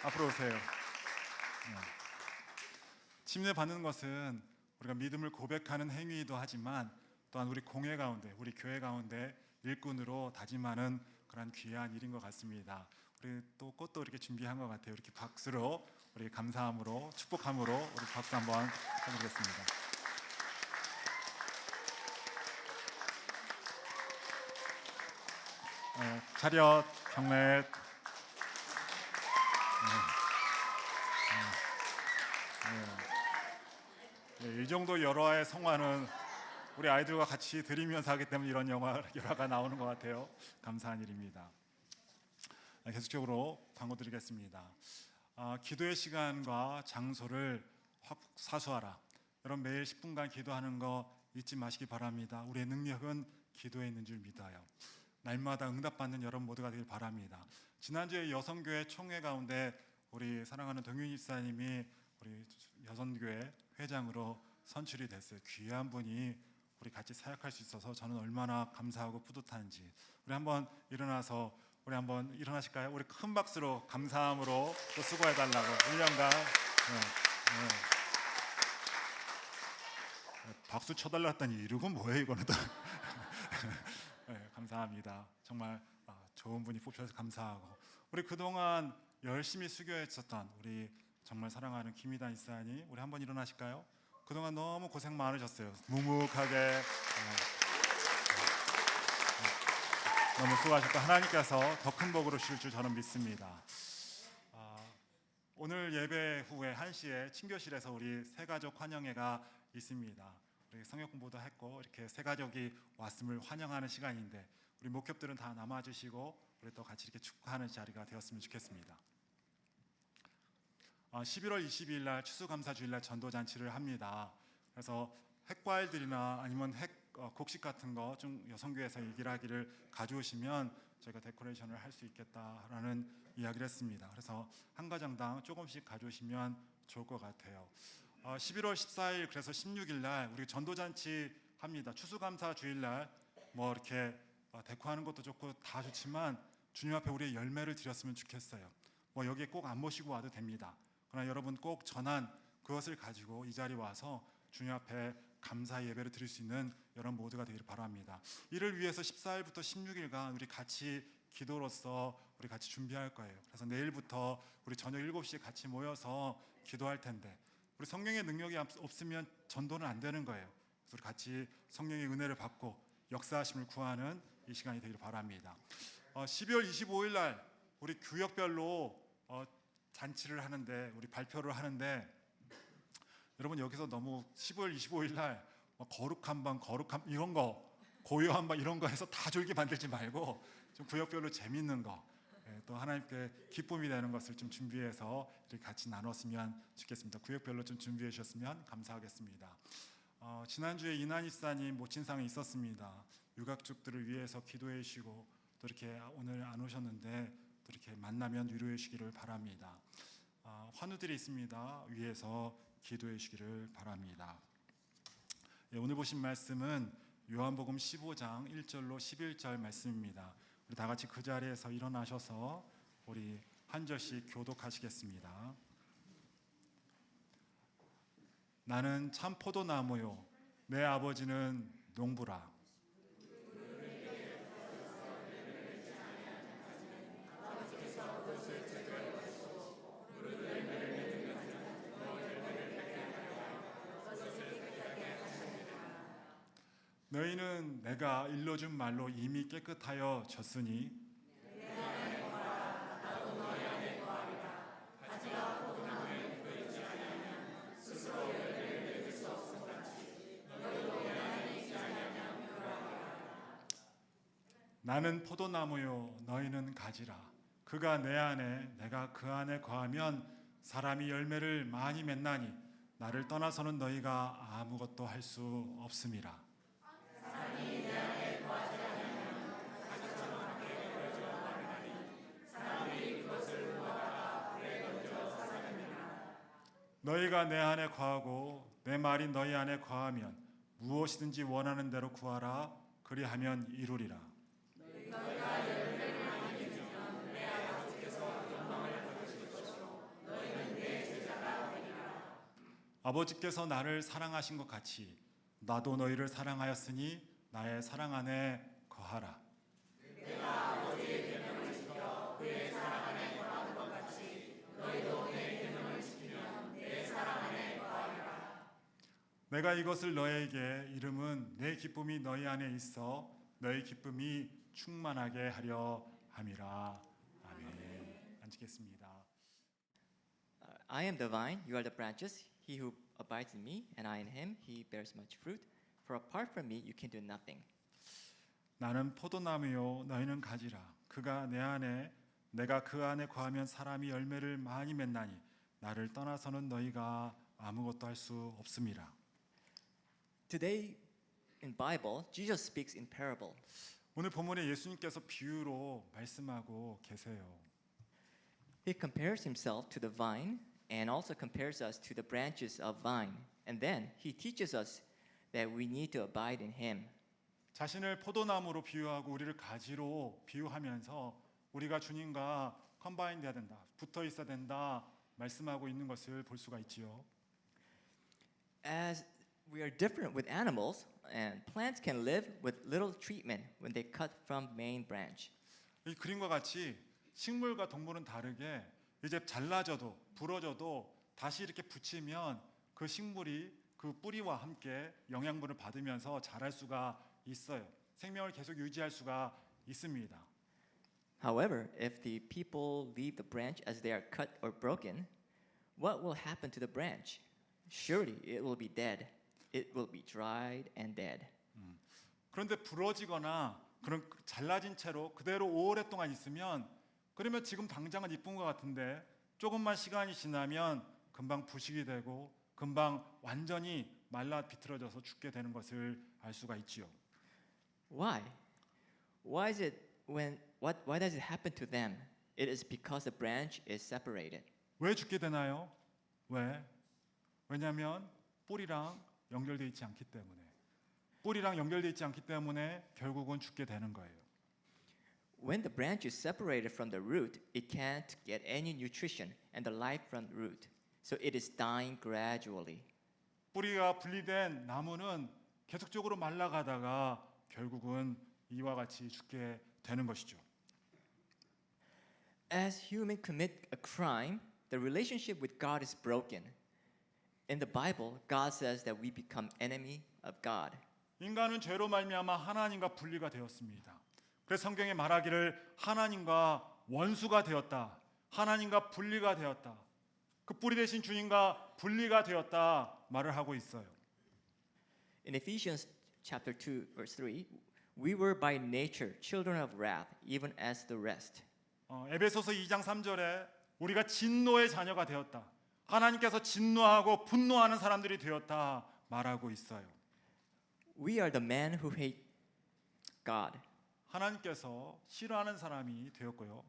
[SPEAKER 1] 앞으로 오세요. 네. 침례 받는 것은 우리가 믿음을 고백하는 행위이기도 하지만 또한 우리 공회 가운데, 우리 교회 가운데 일꾼으로 다짐하는 그런 귀한 일인 것 같습니다. 우리 또 꽃도 이렇게 준비한 것 같아요. 이렇게 박수로 우리 감사함으로 축복함으로 우리 박수 한번 해드리겠습니다. 차렷 경례. 이 정도 열화의 성화는 우리 아이들과 같이 드리면서 하기 때문에 이런 열화가 나오는 것 같아요. 감사한 일입니다. 계속적으로 광고 드리겠습니다. 기도의 시간과 장소를 확 사수하라. 여러분 매일 10분간 기도하는 거 잊지 마시기 바랍니다. 우리의 능력은 기도에 있는 줄 믿어요. 날마다 응답받는 여러분 모두가 되길 바랍니다. 지난주에 여성교회 총회 가운데 우리 사랑하는 동윤 집사님이 우리 여성교회 회장으로 선출이 됐어요. 귀한 분이 우리 같이 사역할 수 있어서 저는 얼마나 감사하고 뿌듯한지. 우리 한번 일어나서 우리 한번 일어나실까요? 우리 큰 박수로 감사함으로 또 수고해달라고 1년간 박수 쳐달라 했더니 이러고 뭐해 이거는 또. 네, 감사합니다. 정말 좋은 분이 뽑혀서 감사하고 우리 그동안 열심히 수교했었던 우리 정말 사랑하는 김희단 이사님 우리 한번 일어나실까요? 그동안 너무 고생 많으셨어요. 묵묵하게 너무 수고하셨고 하나님께서 더 큰 복으로 주실 줄 저는 믿습니다. 오늘 예배 후에 1시에 친교실에서 우리 새가족 환영회가 있습니다. 우리 성역 공부도 했고 이렇게 새가족이 왔음을 환영하는 시간인데 우리 목협들은 다 남아주시고 우리 또 같이 이렇게 축하하는 자리가 되었으면 좋겠습니다. 11월 22일 날 추수감사주일 날 전도잔치를 합니다. 그래서 핵과일들이나 아니면 곡식 같은 거 좀 여성교회에서 얘기를 하기를 가져오시면 저희가 데코레이션을 할 수 있겠다라는 이야기를 했습니다. 그래서 한 가정당 조금씩 가져오시면 좋을 것 같아요. 11월 14일 그래서 16일 날 우리 전도잔치 합니다. 추수감사 주일날 뭐 이렇게 데코하는 것도 좋고 다 좋지만 주님 앞에 우리의 열매를 드렸으면 좋겠어요. 뭐 여기에 꼭 안 모시고 와도 됩니다. 그러나 여러분 꼭 전한 그것을 가지고 이 자리에 와서 주님 앞에 감사 예배를 드릴 수 있는 여러분 모두가 되기를 바랍니다. 이를 위해서 14일부터 16일간 우리 같이 기도로서 우리 같이 준비할 거예요. 그래서 내일부터 우리 저녁 7시에 같이 모여서 기도할 텐데 우리 성령의 능력이 없으면 전도는 안 되는 거예요. 그래서 우리 같이 성령의 은혜를 받고 역사하심을 구하는 이 시간이 되기를 바랍니다. 12월 25일 날 우리 구역별로 잔치를 하는데 우리 발표를 하는데 여러분 여기서 너무 12월 25일 날 거룩한 방 이런 거 고요한 방 이런 거 해서 다 졸게 만들지 말고 좀 구역별로 재밌는 거 또 하나님께 기쁨이 되는 것을 좀 준비해서 이렇게 같이 나눴으면 좋겠습니다. 구역별로 좀 준비해 주셨으면 감사하겠습니다. 지난주에 이난입사님 모친상이 있었습니다. 유가족들을 위해서 기도해 주시고 또 이렇게 오늘 안 오셨는데 또 이렇게 만나면 위로해 주시기를 바랍니다. 환우들이 있습니다. 위해서 기도해 주시기를 바랍니다. 오늘 보신 말씀은 요한복음 15장 1절로 11절 말씀입니다. 우리 다 같이 그 자리에서 일어나셔서 우리 한 절씩 교독하시겠습니다. 나는 참 포도나무요 내 아버지는 농부라. 너희는 내가 일러준 말로 이미 깨끗하여 졌으니 나는 포도나무요 너희는 가지라. 그가 내 안에 내가 그 안에 거하면 사람이 열매를 많이 맺나니 나를 떠나서는 너희가 아무것도 할 수 없음이라. 너희가 내 안에 거하고 내 말이 너희 안에 거하면 무엇이든지 원하는 대로 구하라. 그리하면 이루리라. 아버지께서 나를 사랑하신 것 같이 나도 너희를 사랑하였으니 나의 사랑 안에 거하라. 내가 이것을 너희에게 이름은 내 기쁨이 너희 안에 있어 너희 기쁨이 충만하게 하려 함이라. 아멘. 앉겠습니다.
[SPEAKER 5] I am the vine, you are the branches. He who abides in me, and I in him, he bears much fruit. For apart from me, you can do nothing.
[SPEAKER 1] 나는 포도나무요 너희는 가지라. 그가 내 안에 내가 그 안에 거하면 사람이 열매를 많이 맺나니 나를 떠나서는 너희가 아무것도 할 수 없음이라.
[SPEAKER 5] Today, in Bible, Jesus speaks in parable.
[SPEAKER 1] 오늘 본문에 예수님께서 비유로 말씀하고 계세요.
[SPEAKER 5] He compares himself to the vine and also compares us to the branches of vine. And then he teaches us that we need to abide in him.
[SPEAKER 1] 자신을 포도나무로 비유하고 우리를 가지로 비유하면서 우리가 주님과 컴바인 돼야 된다, 붙어 있어야 된다 말씀하고 있는 것을 볼 수가 있지요.
[SPEAKER 5] As we are different with animals, and plants can live with little treatment when they cut from main branch.
[SPEAKER 1] 이 그림과 같이 식물과 동물은 다르게 이제 잘라져도 부러져도 다시 이렇게 붙이면 그 식물이 그 뿌리와 함께 영양분을 받으면서 자랄 수가 있어요. 생명을 계속 유지할 수가 있습니다.
[SPEAKER 5] However, if the people leave the branch as they are cut or broken, what will happen to the branch? Surely it will be dead. It will be dried and dead.
[SPEAKER 1] 그런데 부러지거나 그런 잘라진 채로 그대로 오랫동안 있으면 그러면 지금 당장은 이쁜 것 같은데 조금만 시간이 지나면 금방 부식이 되고 금방 완전히 말라 비틀어져서 죽게 되는 것을 알 수가 있지요.
[SPEAKER 5] Why? Why does it happen to them? It is because the branch is separated.
[SPEAKER 1] 왜 죽게 되나요? 왜? 왜냐하면 뿌리랑 연결되어 있지 않기 때문에. 뿌리랑 연결되어 있지 않기 때문에 결국은 죽게 되는 거예요.
[SPEAKER 5] When the branch is separated from the root, it can't get any nutrition and the life from the root. So it is dying gradually.
[SPEAKER 1] 뿌리가 분리된 나무는 계속적으로 말라가다가 결국은 이와 같이 죽게 되는 것이죠.
[SPEAKER 5] As humans commit a crime, the relationship with God is broken. In the Bible, God says that we become enemy of God.
[SPEAKER 1] 인간은 죄로 말미암아 하나님과 분리가 되었습니다. 그래서 성경에 말하기를 하나님과 원수가 되었다. 하나님과 분리가 되었다. 그 뿌리 대신 주님과 분리가 되었다 말을 하고 있어요.
[SPEAKER 5] In Ephesians chapter 2 verse 3, we were by nature children of wrath, even as the rest.
[SPEAKER 1] 에베소서 2장 3절에 우리가 진노의 자녀가 되었다. 하나님께서 진노하고 분노하는 사람들이 되었다 말하고 있어요.
[SPEAKER 5] We are the men who hate God.
[SPEAKER 1] 하나님께서 싫어하는 사람이 되었고요.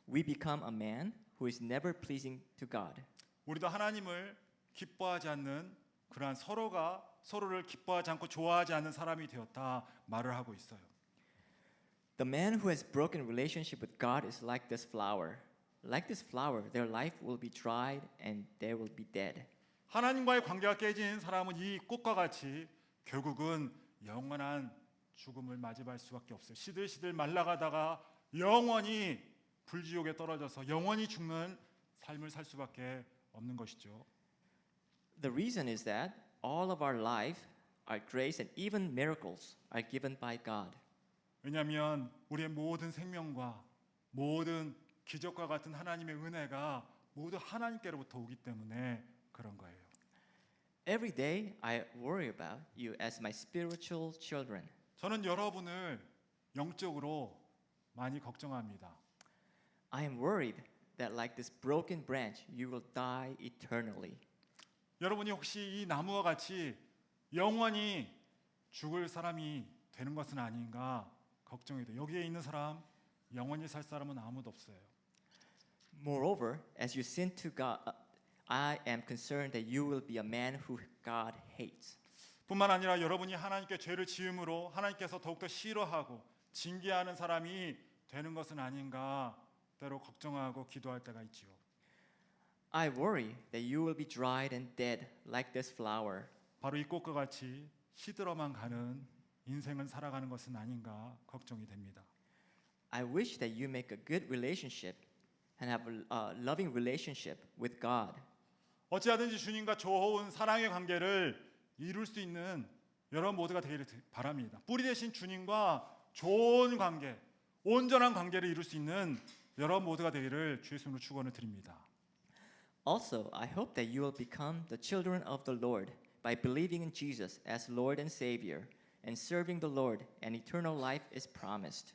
[SPEAKER 5] We become a man who is never pleasing to God.
[SPEAKER 1] 우리도 하나님을 기뻐하지 않는 그러한 서로가 서로를 기뻐하지 않고 좋아하지 않는 사람이 되었다 말을 하고 있어요.
[SPEAKER 5] The man who has broken relationship with God is like this flower. Like this flower, their life will be dried and they will be dead.
[SPEAKER 1] 하나님과의 관계가 깨진 사람은 이 꽃과 같이 결국은 영원한 죽음을 맞이할 수밖에 없어요. 시들시들 말라가다가 영원히 불지옥에 떨어져서 영원히 죽는 삶을 살 수밖에 없는 것이죠.
[SPEAKER 5] The reason is that all of our life, our grace and even miracles are given by God.
[SPEAKER 1] 왜냐하면 우리의 모든 생명과 모든 기적과 같은 하나님의 은혜가 모두 하나님께로부터 오기 때문에 그런 거예요.
[SPEAKER 5] Every day I worry about you as my spiritual children.
[SPEAKER 1] 저는 여러분을 영적으로 많이 걱정합니다.
[SPEAKER 5] I am worried that like this broken branch, you will die eternally.
[SPEAKER 1] 여러분이 혹시 이 나무와 같이 영원히 죽을 사람이 되는 것은 아닌가 걱정이 돼요. 여기에 있는 사람 영원히 살 사람은 아무도 없어요.
[SPEAKER 5] Moreover, as you sin to God, I am concerned that you will be a man who God hates.
[SPEAKER 1] 뿐만 아니라 여러분이 하나님께 죄를 지음으로 하나님께서 더욱더 싫어하고 징계하는 사람이 되는 것은 아닌가 때로 걱정하고 기도할 때가 있지요.
[SPEAKER 5] I worry that you will be dried and dead like this flower.
[SPEAKER 1] 바로 이 꽃과 같이 시들어만 가는 인생을 살아가는 것은 아닌가 걱정이 됩니다.
[SPEAKER 5] I wish that you make a good relationship and have a loving relationship with God.
[SPEAKER 1] 어찌하든지 주님과 좋은 사랑의 관계를 이룰 수 있는 여러분 모두가 되기를 바랍니다. 뿌리 대신 주님과 좋은 관계, 온전한 관계를 이룰 수 있는 여러분 모두가 되기를 주의 이름으로 축원을 드립니다.
[SPEAKER 5] Also, I hope that you will become the children of the Lord by believing in Jesus as Lord and Savior and serving the Lord, and eternal life is promised.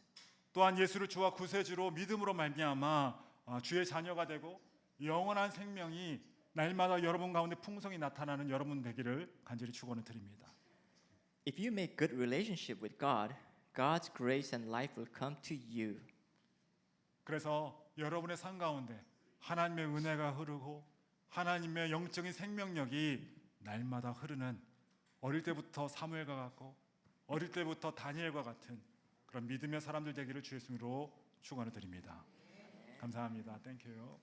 [SPEAKER 1] 또한 예수를 주와 구세주로 믿음으로 말미암아 주의 자녀가 되고 영원한 생명이 날마다 여러분 가운데 풍성히 나타나는 여러분 되기를 간절히 축원을 드립니다.
[SPEAKER 5] If you make good relationship with God, God's grace and life will come to you.
[SPEAKER 1] 그래서 여러분의 삶 가운데 하나님의 은혜가 흐르고 하나님의 영적인 생명력이 날마다 흐르는 어릴 때부터 사무엘과 같고 어릴 때부터 다니엘과 같은 그런 믿음의 사람들 되기를 주의 이름으로 축원을 드립니다. 감사합니다. 땡큐.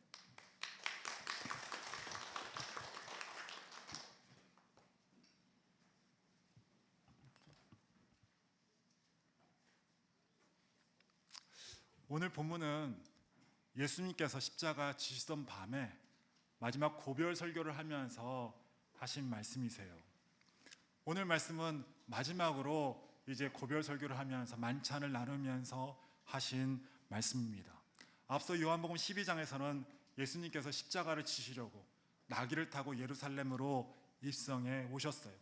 [SPEAKER 1] 오늘 본문은 예수님께서 십자가 지시던 밤에 마지막 고별 설교를 하면서 하신 말씀이세요. 오늘 말씀은 마지막으로 이제 고별 설교를 하면서 만찬을 나누면서 하신 말씀입니다. 앞서 요한복음 12장에서는 예수님께서 십자가를 지시려고 나귀를 타고 예루살렘으로 입성해 오셨어요.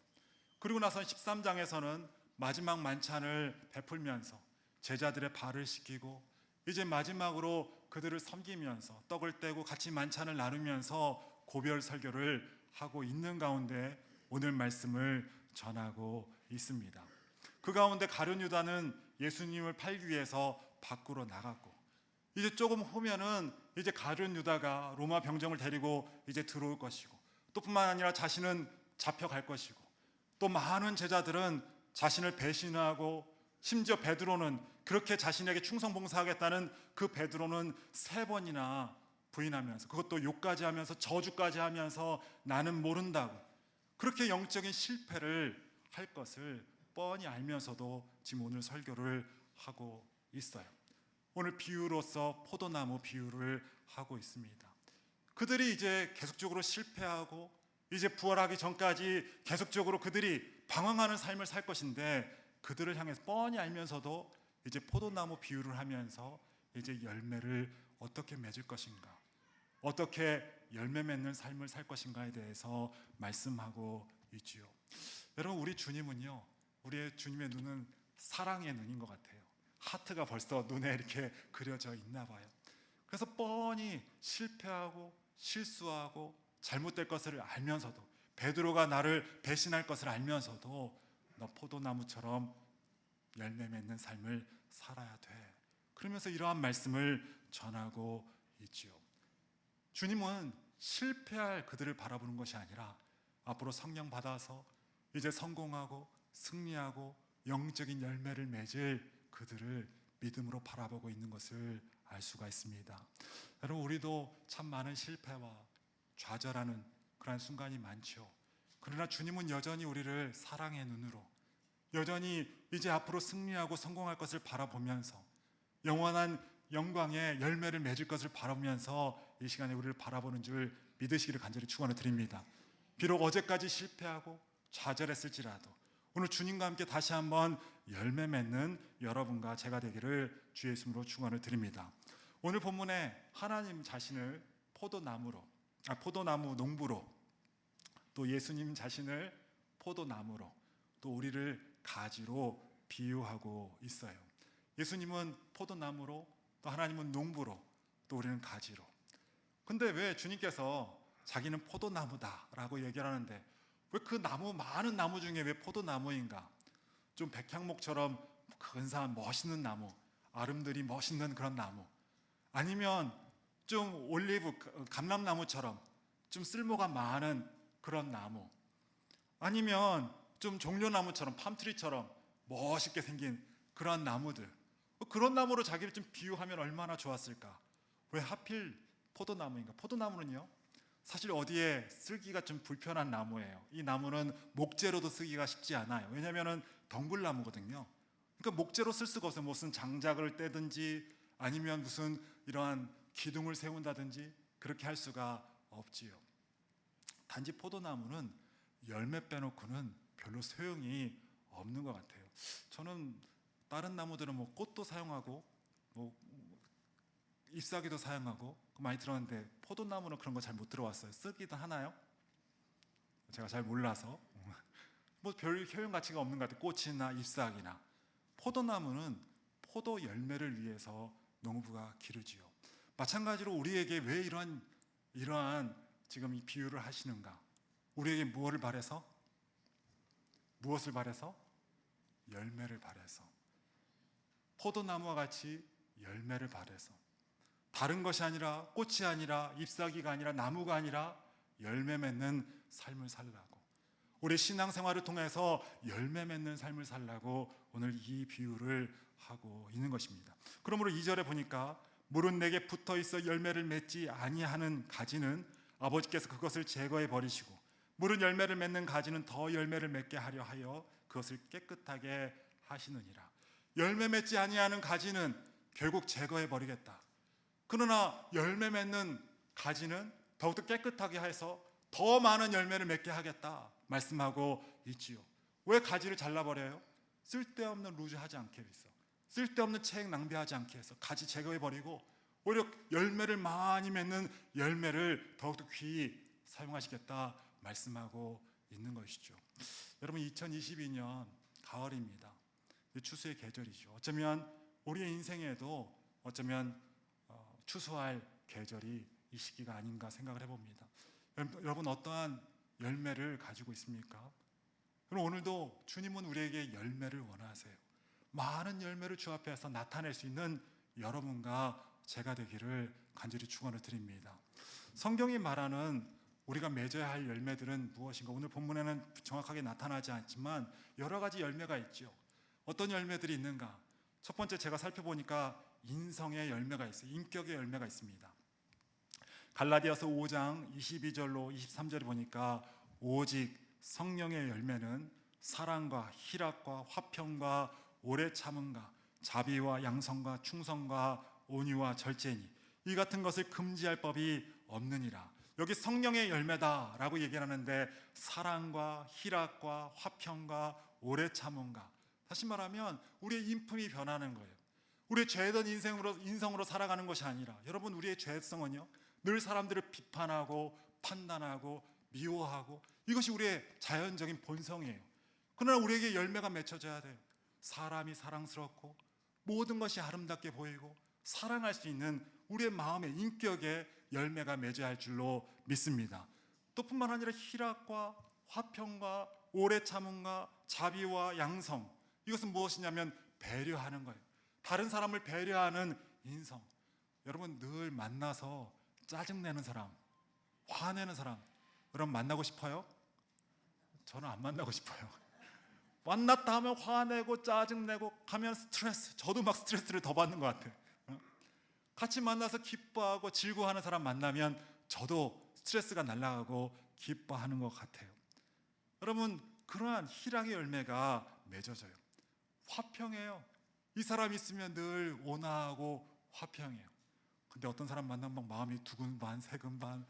[SPEAKER 1] 그리고 나서 13장에서는 마지막 만찬을 베풀면서 제자들의 발을 씻기고 이제 마지막으로 그들을 섬기면서 떡을 떼고 같이 만찬을 나누면서 고별 설교를 하고 있는 가운데 오늘 말씀을 전하고 있습니다. 그 가운데 가룟 유다는 예수님을 팔기 위해서 밖으로 나갔고 이제 조금 후면은 이제 가룟 유다가 로마 병정을 데리고 이제 들어올 것이고 또 뿐만 아니라 자신은 잡혀갈 것이고 또 많은 제자들은 자신을 배신하고 심지어 베드로는 그렇게 자신에게 충성봉사하겠다는 그 베드로는 3번이나 부인하면서 그것도 욕까지 하면서 저주까지 하면서 나는 모른다고 그렇게 영적인 실패를 할 것을 뻔히 알면서도 지금 오늘 설교를 하고 있어요. 오늘 비유로서 포도나무 비유를 하고 있습니다. 그들이 이제 계속적으로 실패하고 이제 부활하기 전까지 계속적으로 그들이 방황하는 삶을 살 것인데 그들을 향해서 뻔히 알면서도 이제 포도나무 비유를 하면서 이제 열매를 어떻게 맺을 것인가, 어떻게 열매 맺는 삶을 살 것인가에 대해서 말씀하고 있지요. 여러분 우리 주님은요, 우리의 주님의 눈은 사랑의 눈인 것 같아요. 차트가 벌써 눈에 이렇게 그려져 있나 봐요. 그래서 뻔히 실패하고 실수하고 잘못될 것을 알면서도, 베드로가 나를 배신할 것을 알면서도 너 포도나무처럼 열매 맺는 삶을 살아야 돼. 그러면서 이러한 말씀을 전하고 있지요. 주님은 실패할 그들을 바라보는 것이 아니라 앞으로 성령 받아서 이제 성공하고 승리하고 영적인 열매를 맺을 그들을 믿음으로 바라보고 있는 것을 알 수가 있습니다. 여러분, 우리도 참 많은 실패와 좌절하는 그런 순간이 많죠. 그러나 주님은 여전히 우리를 사랑의 눈으로, 여전히 이제 앞으로 승리하고 성공할 것을 바라보면서 영원한 영광의 열매를 맺을 것을 바라보면서 이 시간에 우리를 바라보는 줄 믿으시기를 간절히 축원을 드립니다. 비록 어제까지 실패하고 좌절했을지라도 오늘 주님과 함께 다시 한번 열매 맺는 여러분과 제가 되기를 주 예수님으로 축원을 드립니다. 오늘 본문에 하나님 자신을 포도나무 농부로, 또 예수님 자신을 포도나무로, 또 우리를 가지로 비유하고 있어요. 예수님은 포도나무로, 또 하나님은 농부로, 또 우리는 가지로. 근데 왜 주님께서 자기는 포도나무다라고 얘기를 하는데 왜 그 나무, 많은 나무 중에 왜 포도나무인가? 좀 백향목처럼 근사한 멋있는 나무, 아름드리 멋있는 그런 나무, 아니면 좀 올리브 감람나무처럼 좀 쓸모가 많은 그런 나무, 아니면 좀 종려나무처럼 팜트리처럼 멋있게 생긴 그런 나무들, 그런 나무로 자기를 좀 비유하면 얼마나 좋았을까? 왜 하필 포도나무인가? 포도나무는요, 사실 어디에 쓰기가 좀 불편한 나무예요. 이 나무는 목재로도 쓰기가 쉽지 않아요. 왜냐하면 덩굴나무거든요. 그러니까 목재로 쓸 수가 없어요. 무슨 장작을 떼든지 아니면 무슨 이러한 기둥을 세운다든지 그렇게 할 수가 없지요. 단지 포도나무는 열매 빼놓고는 별로 소용이 없는 것 같아요. 저는 다른 나무들은 뭐 꽃도 사용하고 뭐 잎사귀도 사용하고 많이 들었는데 포도나무는 그런 거 잘 못 들어왔어요. 쓰기도 하나요? 제가 잘 몰라서 뭐 별 효용 가치가 없는 것 같아요. 꽃이나 잎사귀나. 포도나무는 포도 열매를 위해서 농부가 기르지요. 마찬가지로 우리에게 왜 이러한 지금 이 비유를 하시는가? 우리에게 무엇을 바래서? 열매를 바래서. 포도나무와 같이 열매를 바래서. 다른 것이 아니라, 꽃이 아니라, 잎사귀가 아니라, 나무가 아니라 열매 맺는 삶을 살라고, 우리 신앙생활을 통해서 열매 맺는 삶을 살라고 오늘 이 비유를 하고 있는 것입니다. 그러므로 2절에 보니까 물은 내게 붙어 있어 열매를 맺지 아니하는 가지는 아버지께서 그것을 제거해 버리시고 물은 열매를 맺는 가지는 더 열매를 맺게 하려 하여 그것을 깨끗하게 하시느니라. 열매 맺지 아니하는 가지는 결국 제거해 버리겠다. 그러나 열매 맺는 가지는 더욱더 깨끗하게 해서 더 많은 열매를 맺게 하겠다 말씀하고 있지요. 왜 가지를 잘라버려요? 쓸데없는 루즈 하지 않게 해서, 쓸데없는 책 낭비하지 않게 해서 가지 제거해버리고 오히려 열매를 많이 맺는 열매를 더욱더 귀히 사용하시겠다 말씀하고 있는 것이죠. 여러분, 2022년 가을입니다. 추수의 계절이죠. 어쩌면 우리의 인생에도 추수할 계절이 이 시기가 아닌가 생각을 해봅니다. 여러분, 어떠한 열매를 가지고 있습니까? 그럼 오늘도 주님은 우리에게 열매를 원하세요. 많은 열매를 주 앞에서 나타낼 수 있는 여러분과 제가 되기를 간절히 축원을 드립니다. 성경이 말하는 우리가 맺어야 할 열매들은 무엇인가? 오늘 본문에는 정확하게 나타나지 않지만 여러 가지 열매가 있죠. 어떤 열매들이 있는가? 첫 번째, 제가 살펴보니까 인성의 열매가 있어요. 인격의 열매가 있습니다. 갈라디아서 5장 22절로 23절에 보니까 오직 성령의 열매는 사랑과 희락과 화평과 오래 참음과 자비와 양성과 충성과 온유와 절제니 이 같은 것을 금지할 법이 없느니라. 여기 성령의 열매다라고 얘기를 하는데 사랑과 희락과 화평과 오래 참음과, 다시 말하면 우리의 인품이 변하는 거예요. 우리의 죄된 인성으로 살아가는 것이 아니라, 여러분, 우리의 죄성은요 늘 사람들을 비판하고 판단하고 미워하고 이것이 우리의 자연적인 본성이에요. 그러나 우리에게 열매가 맺혀져야 돼요. 사람이 사랑스럽고 모든 것이 아름답게 보이고 사랑할 수 있는 우리의 마음의 인격의 열매가 맺어야 할 줄로 믿습니다. 또 뿐만 아니라 희락과 화평과 오래 참음과 자비와 양성, 이것은 무엇이냐면 배려하는 거예요. 다른 사람을 배려하는 인성. 여러분 늘 만나서 짜증내는 사람, 화내는 사람 여러분 만나고 싶어요? 저는 안 만나고 싶어요. 만났다 하면 화내고 짜증내고 가면 스트레스, 저도 막 스트레스를 더 받는 것 같아요. 같이 만나서 기뻐하고 즐거워하는 사람 만나면 저도 스트레스가 날아가고 기뻐하는 것 같아요. 여러분 그러한 희락의 열매가 맺어져요. 화평해요. 이 사람 있으면 늘 온화하고 화평해요. 근데 어떤 사람 만나면 막 마음이 두근반 세근반.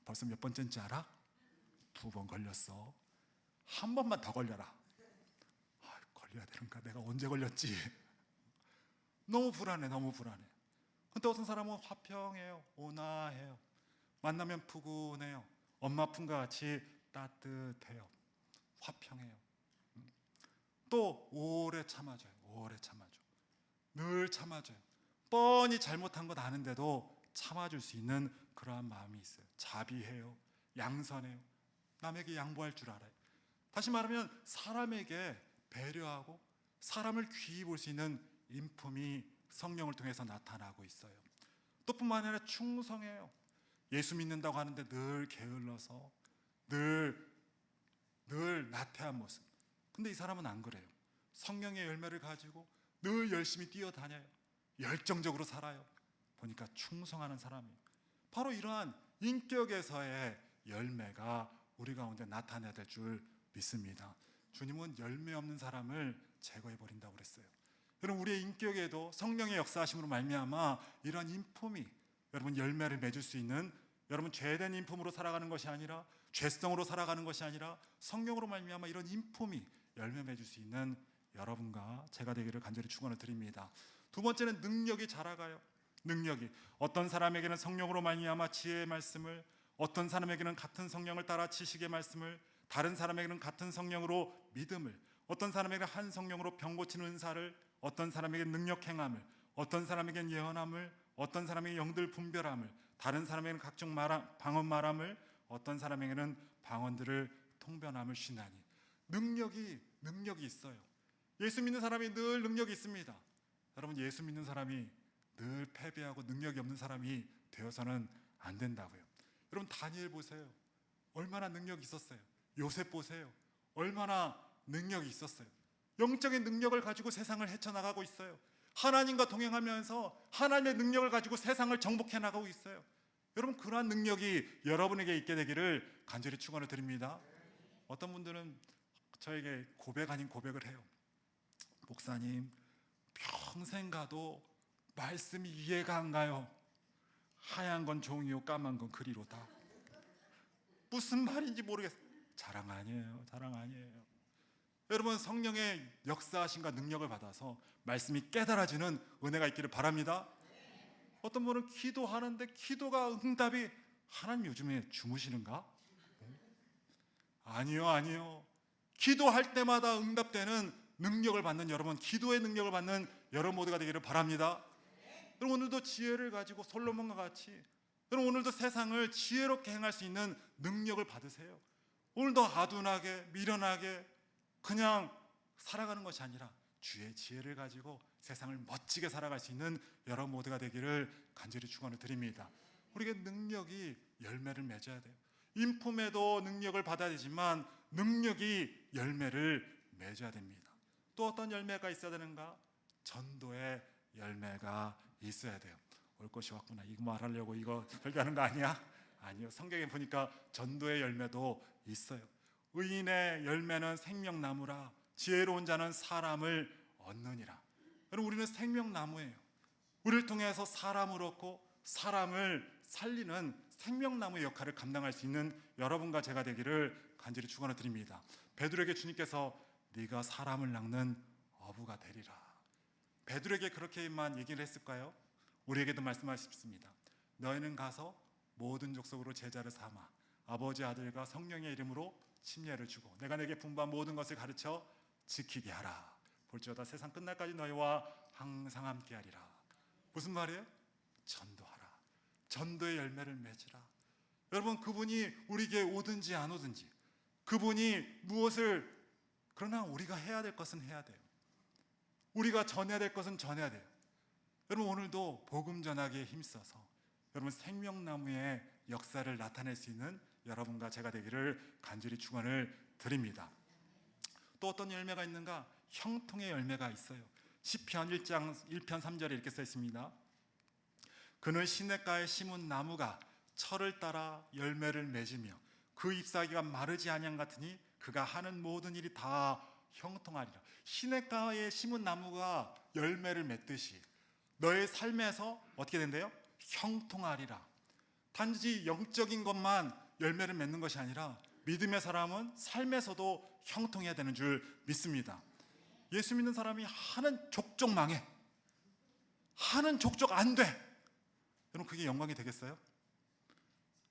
[SPEAKER 1] 벌써 몇 번째인지 알아? 2번 걸렸어. 한 번만 더 걸려라. 걸려야 되는가? 내가 언제 걸렸지? 너무 불안해, 너무 불안해. 근데 어떤 사람은 화평해요, 온화해요. 만나면 푸근해요. 엄마 품과 같이 따뜻해요. 화평해요. 또 오래 참아줘요. 오래 참아줘. 늘 참아줘요. 뻔히 잘못한 것 아는데도 참아줄 수 있는 그러한 마음이 있어요. 자비해요. 양선해요. 남에게 양보할 줄 알아요. 다시 말하면 사람에게 배려하고 사람을 귀히 볼 수 있는 인품이 성령을 통해서 나타나고 있어요. 또 뿐만 아니라 충성해요. 예수 믿는다고 하는데 늘 게을러서 늘 나태한 모습. 근데 이 사람은 안 그래요. 성령의 열매를 가지고 늘 열심히 뛰어다녀요. 열정적으로 살아요. 보니까 충성하는 사람이에요. 바로 이러한 인격에서의 열매가 우리 가운데 나타나야 될 줄 믿습니다. 주님은 열매 없는 사람을 제거해 버린다고 그랬어요. 여러분 우리의 인격에도 성령의 역사하심으로 말미암아 이러한 인품이 여러분 열매를 맺을 수 있는, 여러분 죄된 인품으로 살아가는 것이 아니라 죄성으로 살아가는 것이 아니라 성령으로 말미암아 이런 인품이 열매 맺을 수 있는 여러분과 제가 되기를 간절히 축원을 드립니다. 두 번째는 능력이 자라가요. 능력이 어떤 사람에게는 성령으로 말미암아 지혜의 말씀을, 어떤 사람에게는 같은 성령을 따라 지식의 말씀을, 다른 사람에게는 같은 성령으로 믿음을, 어떤 사람에게는 한 성령으로 병 고치는 은사를, 어떤 사람에게는 능력 행함을, 어떤 사람에게는 예언함을, 어떤 사람에게는 영들 분별함을, 다른 사람에게는 각종 방언 말함을, 어떤 사람에게는 방언들을 통변함을 쉬나니. 능력이 있어요. 예수 믿는 사람이 늘 능력이 있습니다. 여러분 예수 믿는 사람이 늘 패배하고 능력이 없는 사람이 되어서는 안 된다고요. 여러분 다니엘 보세요. 얼마나 능력이 있었어요. 요셉 보세요. 얼마나 능력이 있었어요. 영적인 능력을 가지고 세상을 헤쳐나가고 있어요. 하나님과 동행하면서 하나님의 능력을 가지고 세상을 정복해 나가고 있어요. 여러분 그러한 능력이 여러분에게 있게 되기를 간절히 축원을 드립니다. 어떤 분들은 저에게 고백 아닌 고백을 해요. 목사님 평생 가도 말씀이 이해가 안 가요. 하얀 건 종이요 까만 건 글이로다. 무슨 말인지 모르겠어요. 자랑 아니에요. 자랑 아니에요. 여러분 성령의 역사하심과 능력을 받아서 말씀이 깨달아지는 은혜가 있기를 바랍니다. 어떤 분은 기도하는데 기도가 응답이, 하나님 요즘에 주무시는가? 아니요. 기도할 때마다 응답되는 능력을 받는 여러분, 기도의 능력을 받는 여러분 모두가 되기를 바랍니다. 여러분 오늘도 지혜를 가지고 솔로몬과 같이 여러분 오늘도 세상을 지혜롭게 행할 수 있는 능력을 받으세요. 오늘도 아둔하게 미련하게 그냥 살아가는 것이 아니라 주의 지혜를 가지고 세상을 멋지게 살아갈 수 있는 여러분 모두가 되기를 간절히 축원을 드립니다. 우리에게 능력이 열매를 맺어야 돼요. 인품에도 능력을 받아야 되지만 능력이 열매를 맺어야 됩니다. 또 어떤 열매가 있어야 되는가? 전도의 열매가 있어야 돼요. 올 것이 왔구나. 이거 말하려고 이거 설교하는 거 아니야? 아니요. 성경에 보니까 전도의 열매도 있어요. 의인의 열매는 생명나무라 지혜로운 자는 사람을 얻느니라. 여러분 우리는 생명나무예요. 우리를 통해서 사람을 얻고 사람을 살리는 생명나무의 역할을 감당할 수 있는 여러분과 제가 되기를 간절히 축원을 드립니다. 베드로에게 주님께서 네가 사람을 낚는 어부가 되리라. 베드로에게 그렇게만 얘기를 했을까요? 우리에게도 말씀하십니다. 너희는 가서 모든 족속으로 제자를 삼아 아버지 아들과 성령의 이름으로 침례를 주고 내가 내게 분부한 모든 것을 가르쳐 지키게 하라. 볼지어다 세상 끝날까지 너희와 항상 함께하리라. 무슨 말이에요? 전도하라. 전도의 열매를 맺으라. 여러분, 그분이 우리에게 오든지 안 오든지, 그분이 무엇을, 그러나 우리가 해야 될 것은 해야 돼요. 우리가 전해야 될 것은 전해야 돼요. 여러분, 오늘도 복음 전하기에 힘써서 여러분 생명나무의 역사를 나타낼 수 있는 여러분과 제가 되기를 간절히 축원을 드립니다. 또 어떤 열매가 있는가? 형통의 열매가 있어요. 시편 1장 1편 3절에 이렇게 써 있습니다. 그는 시냇가에 심은 나무가 철을 따라 열매를 맺으며 그 잎사귀가 마르지 아니함 같으니 그가 하는 모든 일이 다 형통하리라. 시냇가에 심은 나무가 열매를 맺듯이 너의 삶에서 어떻게 된대요? 형통하리라. 단지 영적인 것만 열매를 맺는 것이 아니라 믿음의 사람은 삶에서도 형통해야 되는 줄 믿습니다. 예수 믿는 사람이 하는 족족 망해, 하는 족족 안 돼. 여러분, 그게 영광이 되겠어요?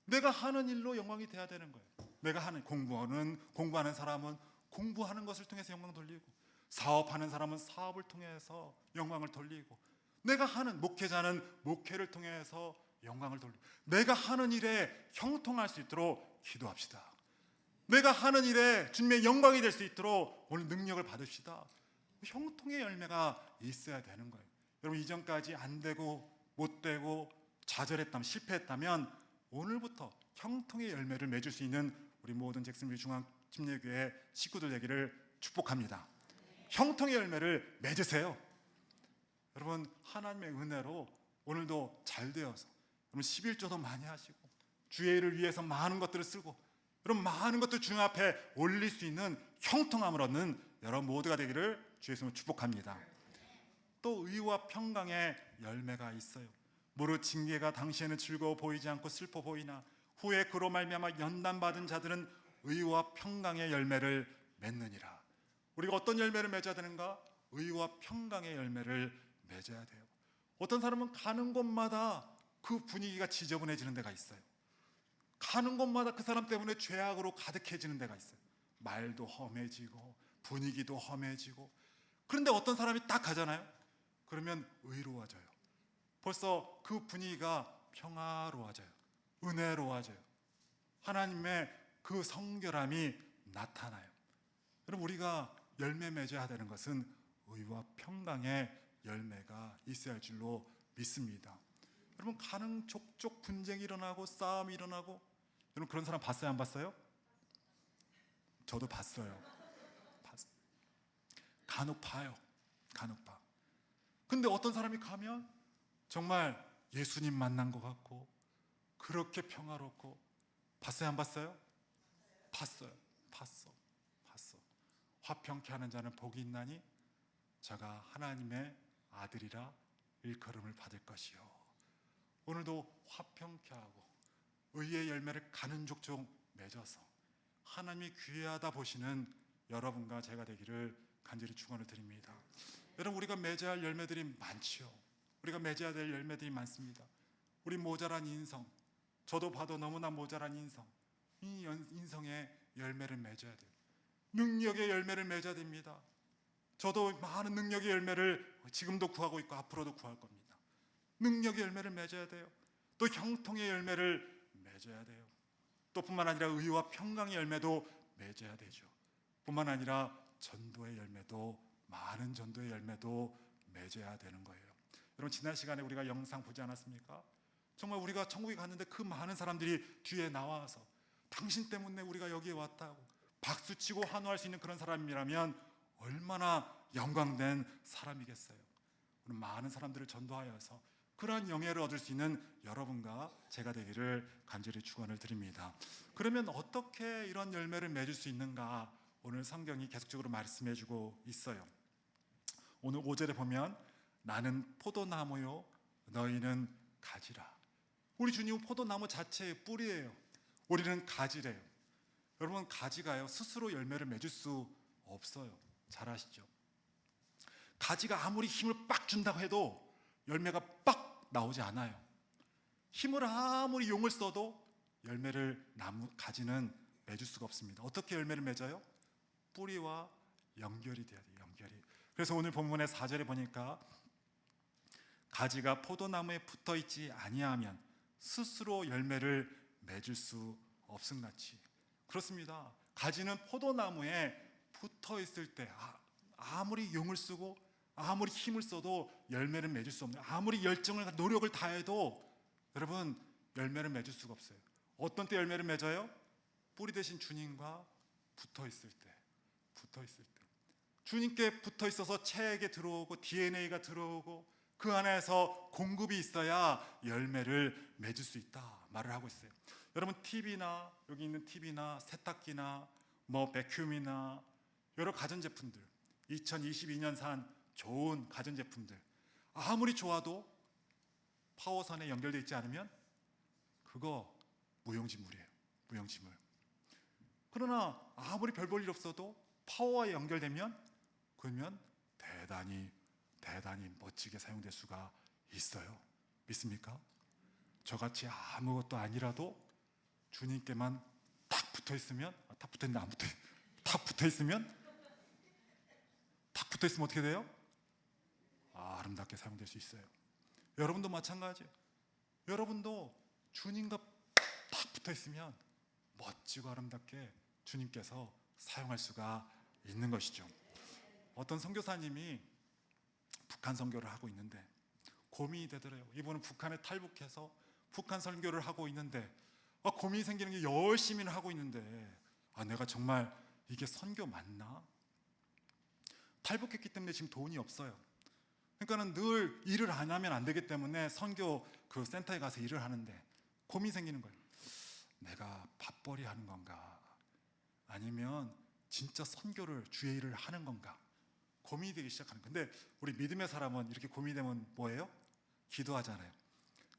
[SPEAKER 1] 내가 하는 일로 영광이 돼야 되는 거예요. 내가 하는 공부하는 사람은 공부하는 것을 통해서 영광 돌리고, 사업하는 사람은 사업을 통해서 영광을 돌리고, 내가 하는 목회자는 목회를 통해서 영광을 돌리고, 내가 하는 일에 형통할 수 있도록 기도합시다. 내가 하는 일에 주님의 영광이 될 수 있도록 오늘 능력을 받읍시다. 형통의 열매가 있어야 되는 거예요. 여러분, 이전까지 안 되고 못 되고 좌절했다면, 실패했다면 오늘부터 형통의 열매를 맺을 수 있는 우리 모든 잭슨빌 중앙침례교회 식구들 되기를 축복합니다. 형통의 열매를 맺으세요. 여러분, 하나님의 은혜로 오늘도 잘 되어서 여러분 11조도 많이 하시고 주의 일을 위해서 많은 것들을 쓰고 여러분 많은 것들 주님 앞에 올릴 수 있는 형통함을 얻는 여러분 모두가 되기를 주의 이름으로 축복합니다. 또 의와 평강의 열매가 있어요. 무릇 징계가 당시에는 즐거워 보이지 않고 슬퍼 보이나 후에 그로 말미암아 연단받은 자들은 의와 평강의 열매를 맺느니라. 우리가 어떤 열매를 맺어야 되는가? 의와 평강의 열매를 맺어야 돼요. 어떤 사람은 가는 곳마다 그 분위기가 지저분해지는 데가 있어요. 가는 곳마다 그 사람 때문에 죄악으로 가득해지는 데가 있어요. 말도 험해지고 분위기도 험해지고. 그런데 어떤 사람이 딱 가잖아요. 그러면 의로워져요. 벌써 그 분위기가 평화로워져요. 은혜로워져요. 하나님의 그 성결함이 나타나요. 여러분, 우리가 열매 맺어야 되는 것은 의와 평강의 열매가 있어야 할 줄로 믿습니다. 여러분, 가는 족족 분쟁이 일어나고 싸움이 일어나고, 여러분 그런 사람 봤어요? 안 봤어요? 저도 봤어요. 간혹 봐요. 간혹 봐. 근데 어떤 사람이 가면 정말 예수님 만난 것 같고 그렇게 평화롭고. 봤어요? 안 봤어요? 봤어요. 봤어. 화평케 하는 자는 복이 있나니 저가 하나님의 아들이라 일컬음을 받을 것이요. 오늘도 화평케 하고 의의 열매를 가는 족족 맺어서 하나님이 귀하다 보시는 여러분과 제가 되기를 간절히 축원을 드립니다. 여러분, 우리가 맺어야 할 열매들이 많지요. 우리가 맺어야 될 열매들이 많습니다. 우리 모자란 인성, 저도 봐도 너무나 모자란 인성, 이 인성의 열매를 맺어야 돼요. 능력의 열매를 맺어야 됩니다. 저도 많은 능력의 열매를 지금도 구하고 있고 앞으로도 구할 겁니다. 능력의 열매를 맺어야 돼요. 또 형통의 열매를 맺어야 돼요. 또 뿐만 아니라 의와 평강의 열매도 맺어야 되죠. 뿐만 아니라 전도의 열매도, 많은 전도의 열매도 맺어야 되는 거예요. 여러분, 지난 시간에 우리가 영상 보지 않았습니까? 정말 우리가 천국에 갔는데 그 많은 사람들이 뒤에 나와서 당신 때문에 우리가 여기에 왔다고 박수치고 환호할 수 있는 그런 사람이라면 얼마나 영광된 사람이겠어요. 오늘 많은 사람들을 전도하여서 그러한 영예를 얻을 수 있는 여러분과 제가 되기를 간절히 축원을 드립니다. 그러면 어떻게 이런 열매를 맺을 수 있는가? 오늘 성경이 계속적으로 말씀해주고 있어요. 오늘 5절에 보면 나는 포도나무요 너희는 가지라. 우리 주님은 포도나무 자체의 뿌리예요. 우리는 가지래요. 여러분, 가지가요 스스로 열매를 맺을 수 없어요. 잘 아시죠? 가지가 아무리 힘을 빡 준다고 해도 열매가 빡 나오지 않아요. 힘을 아무리 용을 써도 열매를 가지는 맺을 수가 없습니다. 어떻게 열매를 맺어요? 뿌리와 연결이 돼야 돼요. 연결이. 그래서 오늘 본문의 4절에 보니까 가지가 포도나무에 붙어 있지 아니하면 스스로 열매를 맺을 수 없음같이. 그렇습니다. 가지는 포도나무에 붙어 있을 때 아무리 용을 쓰고 아무리 힘을 써도 열매를 맺을 수 없는, 아무리 열정을 노력을 다해도 여러분 열매를 맺을 수가 없어요. 어떤 때 열매를 맺어요? 뿌리 대신 주님과 붙어 있을 때. 주님께 붙어 있어서 체액에 들어오고 DNA가 들어오고 그 안에서 공급이 있어야 열매를 맺을 수 있다 말을 하고 있어요. 여러분 TV나 여기 있는 TV나 세탁기나 뭐 백큐음이나 여러 가전제품들, 2022년 산 좋은 가전제품들 아무리 좋아도 파워선에 연결되어 있지 않으면 그거 무용지물이에요. 무용지물. 그러나 아무리 별 볼 일 없어도 파워와 연결되면 그러면 대단히 멋지게 사용될 수가 있어요. 믿습니까? 저같이 아무것도 아니라도 주님께만 딱 붙어 있으면 딱 붙어 있으면 어떻게 돼요? 아름답게 사용될 수 있어요. 여러분도 마찬가지예요. 여러분도 주님과 딱 붙어 있으면 멋지고 아름답게 주님께서 사용할 수가 있는 것이죠. 어떤 선교사님이 북한 선교를 하고 있는데 고민이 되더래요. 이분은 북한에 탈북해서 북한 선교를 하고 있는데 고민이 생기는 게 열심히는 하고 있는데 내가 정말 이게 선교 맞나? 탈북했기 때문에 지금 돈이 없어요. 그러니까는 늘 일을 안 하면 안 되기 때문에 선교 그 센터에 가서 일을 하는데 고민이 생기는 거예요. 내가 밥벌이 하는 건가? 아니면 진짜 선교를 주의 일을 하는 건가? 고민이 되기 시작하는 거예요. 근데 우리 믿음의 사람은 이렇게 고민이 되면 뭐예요? 기도하잖아요.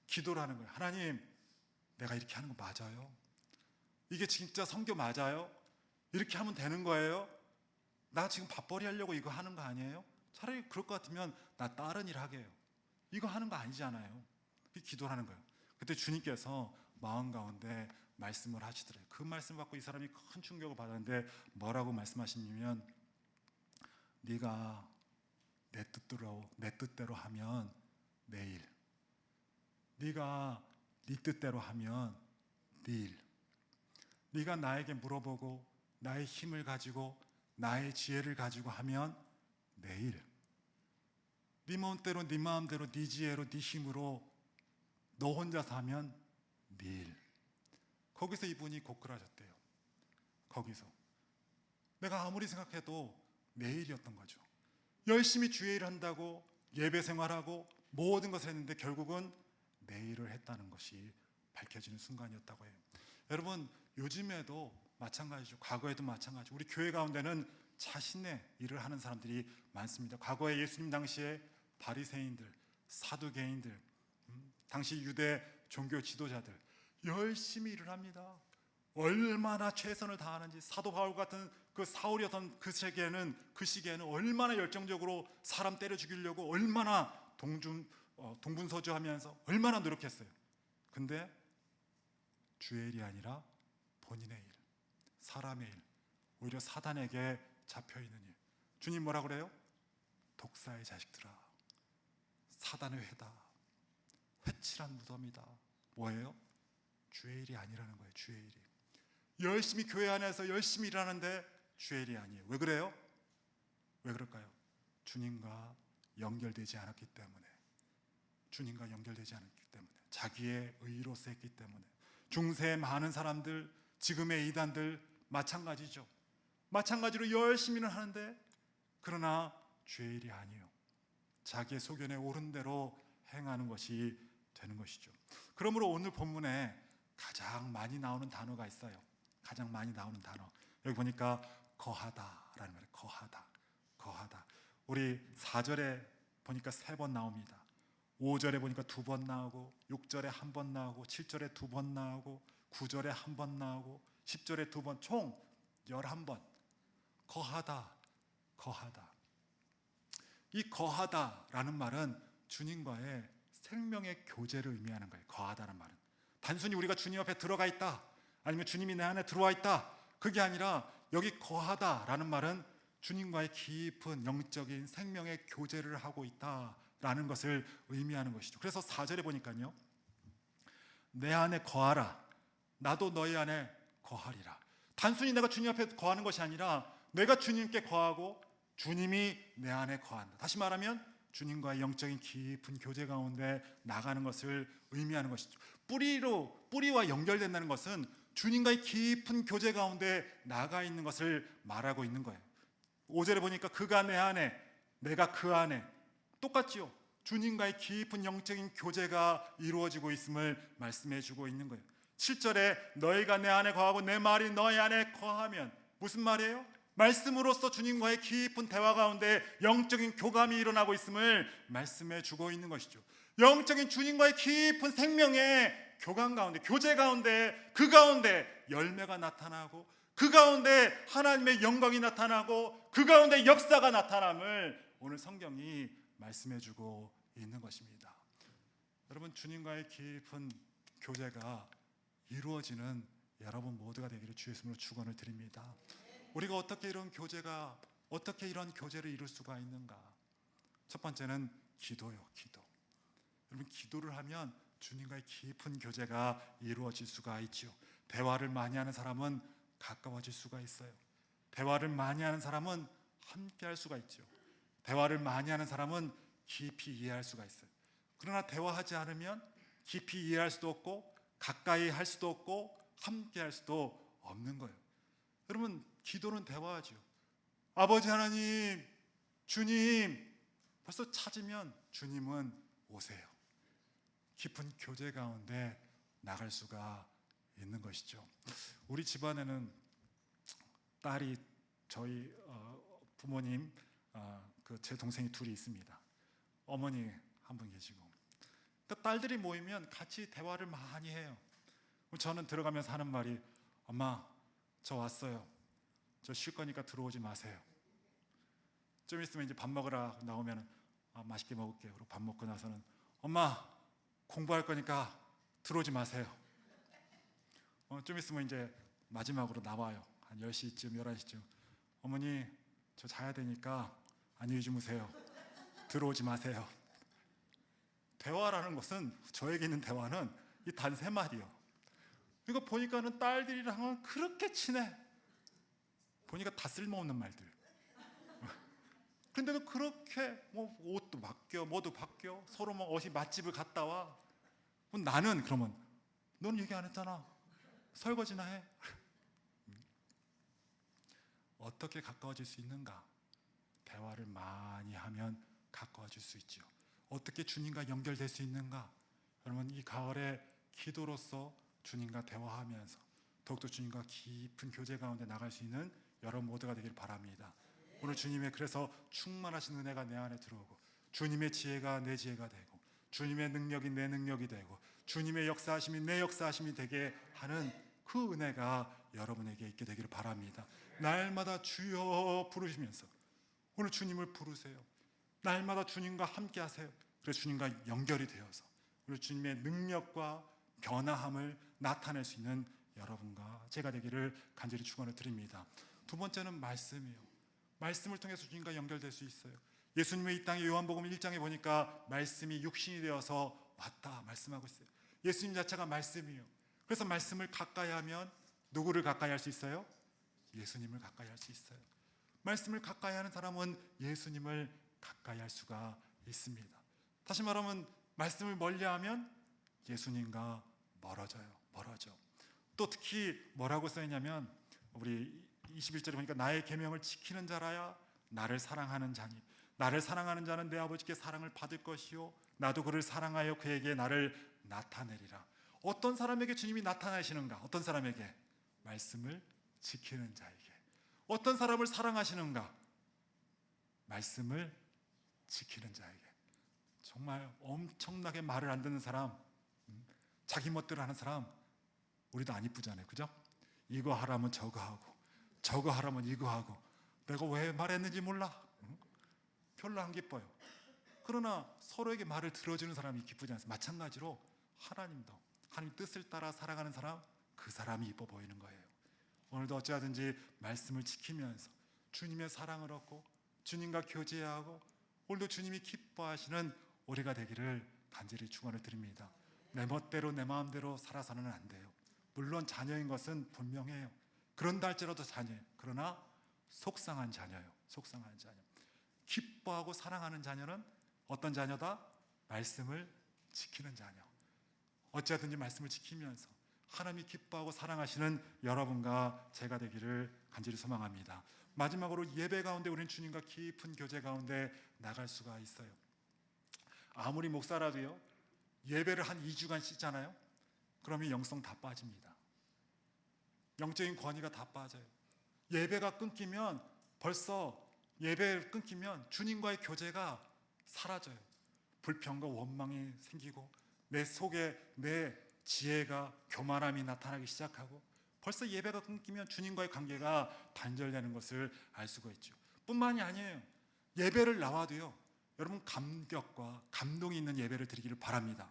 [SPEAKER 1] 기도를 하는 거예요. 하나님, 내가 이렇게 하는 거 맞아요? 이게 진짜 선교 맞아요? 이렇게 하면 되는 거예요? 나 지금 밥벌이 하려고 이거 하는 거 아니에요? 차라리 그럴 것 같으면 나 다른 일 하게 해요. 이거 하는 거 아니잖아요. 기도를 하는 거예요. 그때 주님께서 마음 가운데 말씀을 하시더래요. 그 말씀 받고 이 사람이 큰 충격을 받았는데 뭐라고 말씀하시냐면 네가 내 뜻대로 하면 내일, 네가 네 뜻대로 하면 내일, 네가 나에게 물어보고 나의 힘을 가지고 나의 지혜를 가지고 하면 내일, 네 마음대로 네 마음대로 네 지혜로 네 힘으로 너 혼자서 하면 내일. 거기서 이분이 고꾸라졌대요. 거기서 내가 아무리 생각해도 내일이었던 거죠. 열심히 주의 일을 한다고 예배 생활하고 모든 것을 했는데 결국은 내일을 했다는 것이 밝혀지는 순간이었다고 해요. 여러분 요즘에도 마찬가지죠. 과거에도 마찬가지. 우리 교회 가운데는 자신의 일을 하는 사람들이 많습니다. 과거에 예수님 당시에 바리새인들, 사두개인들, 당시 유대 종교 지도자들 열심히 일을 합니다. 얼마나 최선을 다하는지. 사도 바울 같은 그 사울이었던 그 시기에는 얼마나 열정적으로 사람 때려 죽이려고 얼마나 동분서주하면서 얼마나 노력했어요. 근데 주의 일이 아니라 본인의 일, 사람의 일, 오히려 사단에게 잡혀있는 일. 주님 뭐라 그래요? 독사의 자식들아, 사단의 회다, 회칠한 무덤이다. 뭐예요? 주의 일이 아니라는 거예요. 주의 일이. 열심히 교회 안에서 열심히 일하는데 주의 일이 아니에요. 왜 그래요? 왜 그럴까요? 주님과 연결되지 않았기 때문에. 주님과 연결되지 않았기 때문에. 자기의 의로서 했기 때문에. 중세의 많은 사람들, 지금의 이단들 마찬가지죠. 마찬가지로 열심히는 하는데 그러나 주의 일이 아니에요. 자기의 소견에 옳은 대로 행하는 것이 되는 것이죠. 그러므로 오늘 본문에 가장 많이 나오는 단어가 있어요. 가장 많이 나오는 단어. 여기 보니까 거하다라는 말이에요. 거하다. 우리 4절에 보니까 3번 나옵니다. 5절에 보니까 2번 나오고 6절에 1번 나오고 7절에 2번 나오고 9절에 1번 나오고 10절에 2번, 총 11번. 거하다. 이 거하다라는 말은 주님과의 생명의 교제를 의미하는 거예요. 거하다라는 말은 단순히 우리가 주님 앞에 들어가 있다, 아니면 주님이 내 안에 들어와 있다, 그게 아니라 여기 거하다라는 말은 주님과의 깊은 영적인 생명의 교제를 하고 있다라는 것을 의미하는 것이죠. 그래서 4절에 보니까요, 내 안에 거하라, 나도 너희 안에 거하리라. 단순히 내가 주님 앞에 거하는 것이 아니라 내가 주님께 거하고 주님이 내 안에 거한다. 다시 말하면 주님과의 영적인 깊은 교제 가운데 나가는 것을 의미하는 것이죠. 뿌리와 연결된다는 것은 주님과의 깊은 교제 가운데 나가 있는 것을 말하고 있는 거예요. 5절에 보니까 그가 내 안에, 내가 그 안에, 똑같지요. 주님과의 깊은 영적인 교제가 이루어지고 있음을 말씀해 주고 있는 거예요. 7절에 너희가 내 안에 거하고 내 말이 너희 안에 거하면, 무슨 말이에요? 말씀으로써 주님과의 깊은 대화 가운데 영적인 교감이 일어나고 있음을 말씀해 주고 있는 것이죠. 영적인 주님과의 깊은 생명의 교감 가운데, 교제 가운데, 그 가운데 열매가 나타나고, 그 가운데 하나님의 영광이 나타나고, 그 가운데 역사가 나타남을 오늘 성경이 말씀해 주고 있는 것입니다. 여러분, 주님과의 깊은 교제가 이루어지는 여러분 모두가 되기를 주의 이름으로 축원을 드립니다. 우리가 어떻게 이런 교제를 이룰 수가 있는가? 첫 번째는 기도요, 기도. 여러분, 기도를 하면 주님과의 깊은 교제가 이루어질 수가 있지요. 대화를 많이 하는 사람은 가까워질 수가 있어요. 대화를 많이 하는 사람은 함께 할 수가 있죠. 대화를 많이 하는 사람은 깊이 이해할 수가 있어요. 그러나 대화하지 않으면 깊이 이해할 수도 없고, 가까이 할 수도 없고, 함께 할 수도 없는 거예요. 여러분, 기도는 대화하죠. 아버지 하나님, 주님, 벌써 찾으면 주님은 오세요. 깊은 교제 가운데 나갈 수가 있는 것이죠. 우리 집안에는 딸이, 저희 부모님, 제 동생이 둘이 있습니다. 어머니 한 분 계시고, 그러니까 딸들이 모이면 같이 대화를 많이 해요. 저는 들어가면서 하는 말이, 엄마, 저 왔어요. 저 쉴 거니까 들어오지 마세요. 좀 있으면 이제 밥 먹으러 나오면 맛있게 먹을게요. 그리고 밥 먹고 나서는, 엄마, 공부할 거니까 들어오지 마세요. 좀 있으면 이제 마지막으로 나와요. 한 10시쯤, 11시쯤. 어머니, 저 자야 되니까 안녕히 주무세요. 들어오지 마세요. 대화라는 것은, 저에게 있는 대화는 이 단 3마디요. 이거 보니까는 딸들이랑은 그렇게 친해. 보니까 다 쓸모없는 말들. 근데도 그렇게 뭐 옷도 바뀌어, 뭐도 바뀌어, 서로 뭐 어디 맛집을 갔다 와. 나는 그러면, 넌 얘기 안 했잖아. 설거지나 해. 어떻게 가까워질 수 있는가? 대화를 많이 하면 가까워질 수 있죠. 어떻게 주님과 연결될 수 있는가? 여러분, 이 가을에 기도로서 주님과 대화하면서 더욱더 주님과 깊은 교제 가운데 나갈 수 있는 여러분 모두가 되기를 바랍니다. 오늘 주님의 그래서 충만하신 은혜가 내 안에 들어오고, 주님의 지혜가 내 지혜가 되고, 주님의 능력이 내 능력이 되고, 주님의 역사하심이 내 역사하심이 되게 하는 그 은혜가 여러분에게 있게 되기를 바랍니다. 날마다 주여 부르시면서 오늘 주님을 부르세요. 날마다 주님과 함께 하세요. 그래서 주님과 연결이 되어서 오늘 주님의 능력과 변화함을 나타낼 수 있는 여러분과 제가 되기를 간절히 축원을 드립니다. 두 번째는 말씀이에요. 말씀을 통해서 주님과 연결될 수 있어요. 예수님의 이 땅에 요한복음 1장에 보니까 말씀이 육신이 되어서 왔다 말씀하고 있어요. 예수님 자체가 말씀이에요. 그래서 말씀을 가까이 하면 누구를 가까이 할 수 있어요? 예수님을 가까이 할 수 있어요. 말씀을 가까이 하는 사람은 예수님을 가까이 할 수가 있습니다. 다시 말하면 말씀을 멀리하면 예수님과 멀어져. 또 특히 뭐라고 써있냐면, 우리 21절에 보니까 나의 계명을 지키는 자라야 나를 사랑하는 자니, 나를 사랑하는 자는 내 아버지께 사랑을 받을 것이요 나도 그를 사랑하여 그에게 나를 나타내리라. 어떤 사람에게 주님이 나타나시는가? 어떤 사람에게? 말씀을 지키는 자에게. 어떤 사람을 사랑하시는가? 말씀을 지키는 자에게. 정말 엄청나게 말을 안 듣는 사람, 자기 멋대로 하는 사람, 우리도 안 이쁘잖아요, 그죠? 이거 하라면 저거 하고, 저거 하라면 이거 하고, 내가 왜 말했는지 몰라. 별로 안 기뻐요. 그러나 서로에게 말을 들어주는 사람이 기쁘지 않습니다. 마찬가지로 하나님도 하나님 뜻을 따라 살아가는 사람, 그 사람이 이뻐 보이는 거예요. 오늘도 어찌하든지 말씀을 지키면서 주님의 사랑을 얻고 주님과 교제하고 오늘도 주님이 기뻐하시는 올해가 되기를 간절히 축원을 드립니다. 내 멋대로 내 마음대로 살아서는 안 돼요. 물론 자녀인 것은 분명해요. 그런다 할지라도 자녀예요. 그러나 속상한 자녀예요. 속상한 자녀. 기뻐하고 사랑하는 자녀는 어떤 자녀다? 말씀을 지키는 자녀. 어찌하든지 말씀을 지키면서 하나님이 기뻐하고 사랑하시는 여러분과 제가 되기를 간절히 소망합니다. 마지막으로 예배 가운데 우리는 주님과 깊은 교제 가운데 나갈 수가 있어요. 아무리 목사라도요, 예배를 한 2주간 씻잖아요. 그러면 영성 다 빠집니다. 영적인 권위가 다 빠져요. 예배가 끊기면 벌써 예배를 끊기면 주님과의 교제가 사라져요. 불평과 원망이 생기고 내 속에 내 지혜가 교만함이 나타나기 시작하고 벌써 예배가 끊기면 주님과의 관계가 단절되는 것을 알 수가 있죠. 뿐만이 아니에요. 예배를 나와도요, 여러분 감격과 감동이 있는 예배를 드리기를 바랍니다.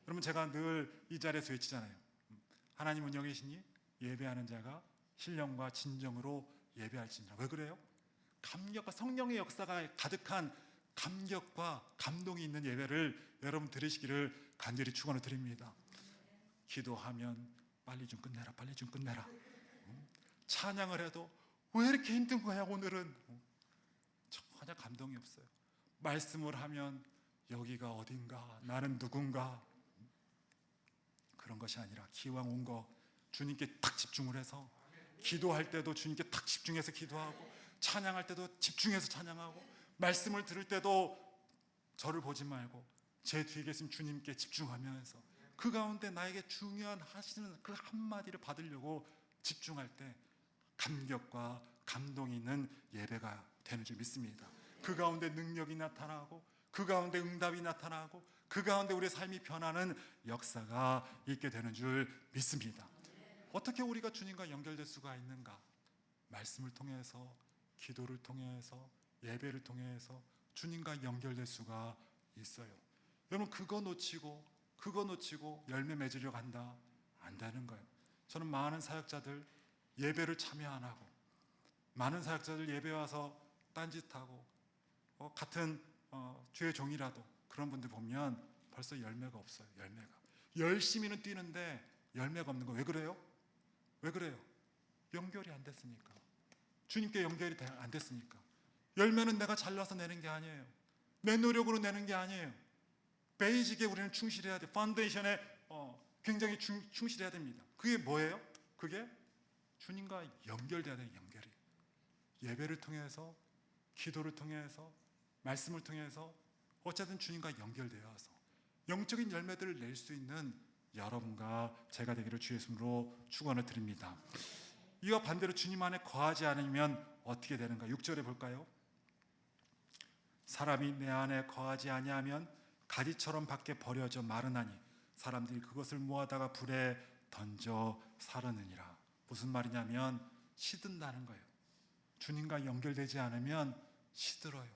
[SPEAKER 1] 여러분 제가 늘 이 자리에서 외치잖아요. 하나님은 여기 계시니 예배하는 자가 신령과 진정으로 예배할지니라. 왜 그래요? 감격과 성령의 역사가 가득한 감격과 감동이 있는 예배를 여러분 들으시기를 간절히 축원을 드립니다. 기도하면 빨리 좀 끝내라, 빨리 좀 끝내라. 찬양을 해도 왜 이렇게 힘든 거야 오늘은? 전혀 감동이 없어요. 말씀을 하면 여기가 어딘가, 나는 누군가, 그런 것이 아니라 기왕 온 거 주님께 딱 집중을 해서 기도할 때도 주님께 딱 집중해서 기도하고 찬양할 때도 집중해서 찬양하고 말씀을 들을 때도 저를 보지 말고 제 뒤에 계신 주님께 집중하면서 그 가운데 나에게 중요한 하시는 그 한마디를 받으려고 집중할 때 감격과 감동이 있는 예배가 되는 줄 믿습니다. 그 가운데 능력이 나타나고 그 가운데 응답이 나타나고 그 가운데 우리의 삶이 변하는 역사가 있게 되는 줄 믿습니다. 어떻게 우리가 주님과 연결될 수가 있는가? 말씀을 통해서, 기도를 통해서, 예배를 통해서 주님과 연결될 수가 있어요. 여러분 그거 놓치고 열매 맺으려고 한다? 안 되는 거예요. 저는 많은 사역자들 예배를 참여 안 하고 많은 사역자들 예배 와서 딴짓하고 같은 주의 종이라도 그런 분들 보면 벌써 열매가 없어요. 열매가 열심히는 뛰는데 열매가 없는 거. 왜 그래요? 왜 그래요? 연결이 안 됐으니까. 주님께 연결이 안 됐으니까. 열매는 내가 잘라서 내는 게 아니에요. 내 노력으로 내는 게 아니에요. 베이직에 우리는 충실해야 돼. 파운데이션에 굉장히 충실해야 됩니다. 그게 뭐예요? 그게 주님과 연결돼야 돼요. 연결이. 예배를 통해서, 기도를 통해서, 말씀을 통해서 어쨌든 주님과 연결되어서 영적인 열매들을 낼 수 있는 여러분과 제가 되기를 주의 이름으로 축원을 드립니다. 이와 반대로 주님 안에 거하지 않으면 어떻게 되는가? 6절에 볼까요? 사람이 내 안에 거하지 아니하면 가지처럼 밖에 버려져 마르나니 사람들이 그것을 모아다가 불에 던져 사르느니라. 무슨 말이냐면 시든다는 거예요. 주님과 연결되지 않으면 시들어요.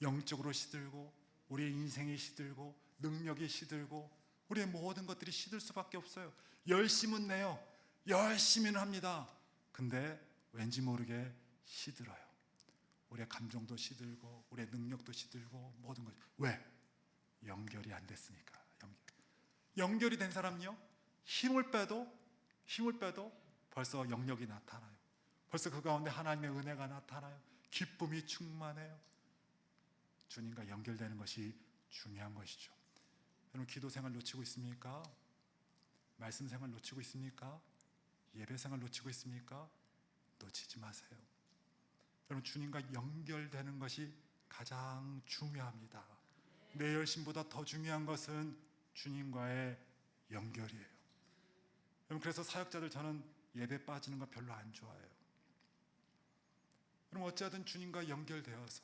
[SPEAKER 1] 영적으로 시들고 우리의 인생이 시들고 능력이 시들고 우리의 모든 것들이 시들 수밖에 없어요. 열심은 내요. 열심히는 합니다. 근데 왠지 모르게 시들어요. 우리의 감정도 시들고 우리의 능력도 시들고 모든 것. 왜? 연결이 안 됐으니까. 연결이 된 사람은요, 힘을 빼도 벌써 영역이 나타나요. 벌써 그 가운데 하나님의 은혜가 나타나요. 기쁨이 충만해요. 주님과 연결되는 것이 중요한 것이죠. 여러분 기도 생활 놓치고 있습니까? 말씀 생활 놓치고 있습니까? 예배 생활 놓치고 있습니까? 놓치지 마세요. 여러분 주님과 연결되는 것이 가장 중요합니다. 내 열심보다 더 중요한 것은 주님과의 연결이에요. 여러분 그래서 사역자들 저는 예배 빠지는 거 별로 안 좋아해요. 여러분 어찌하든 주님과 연결되어서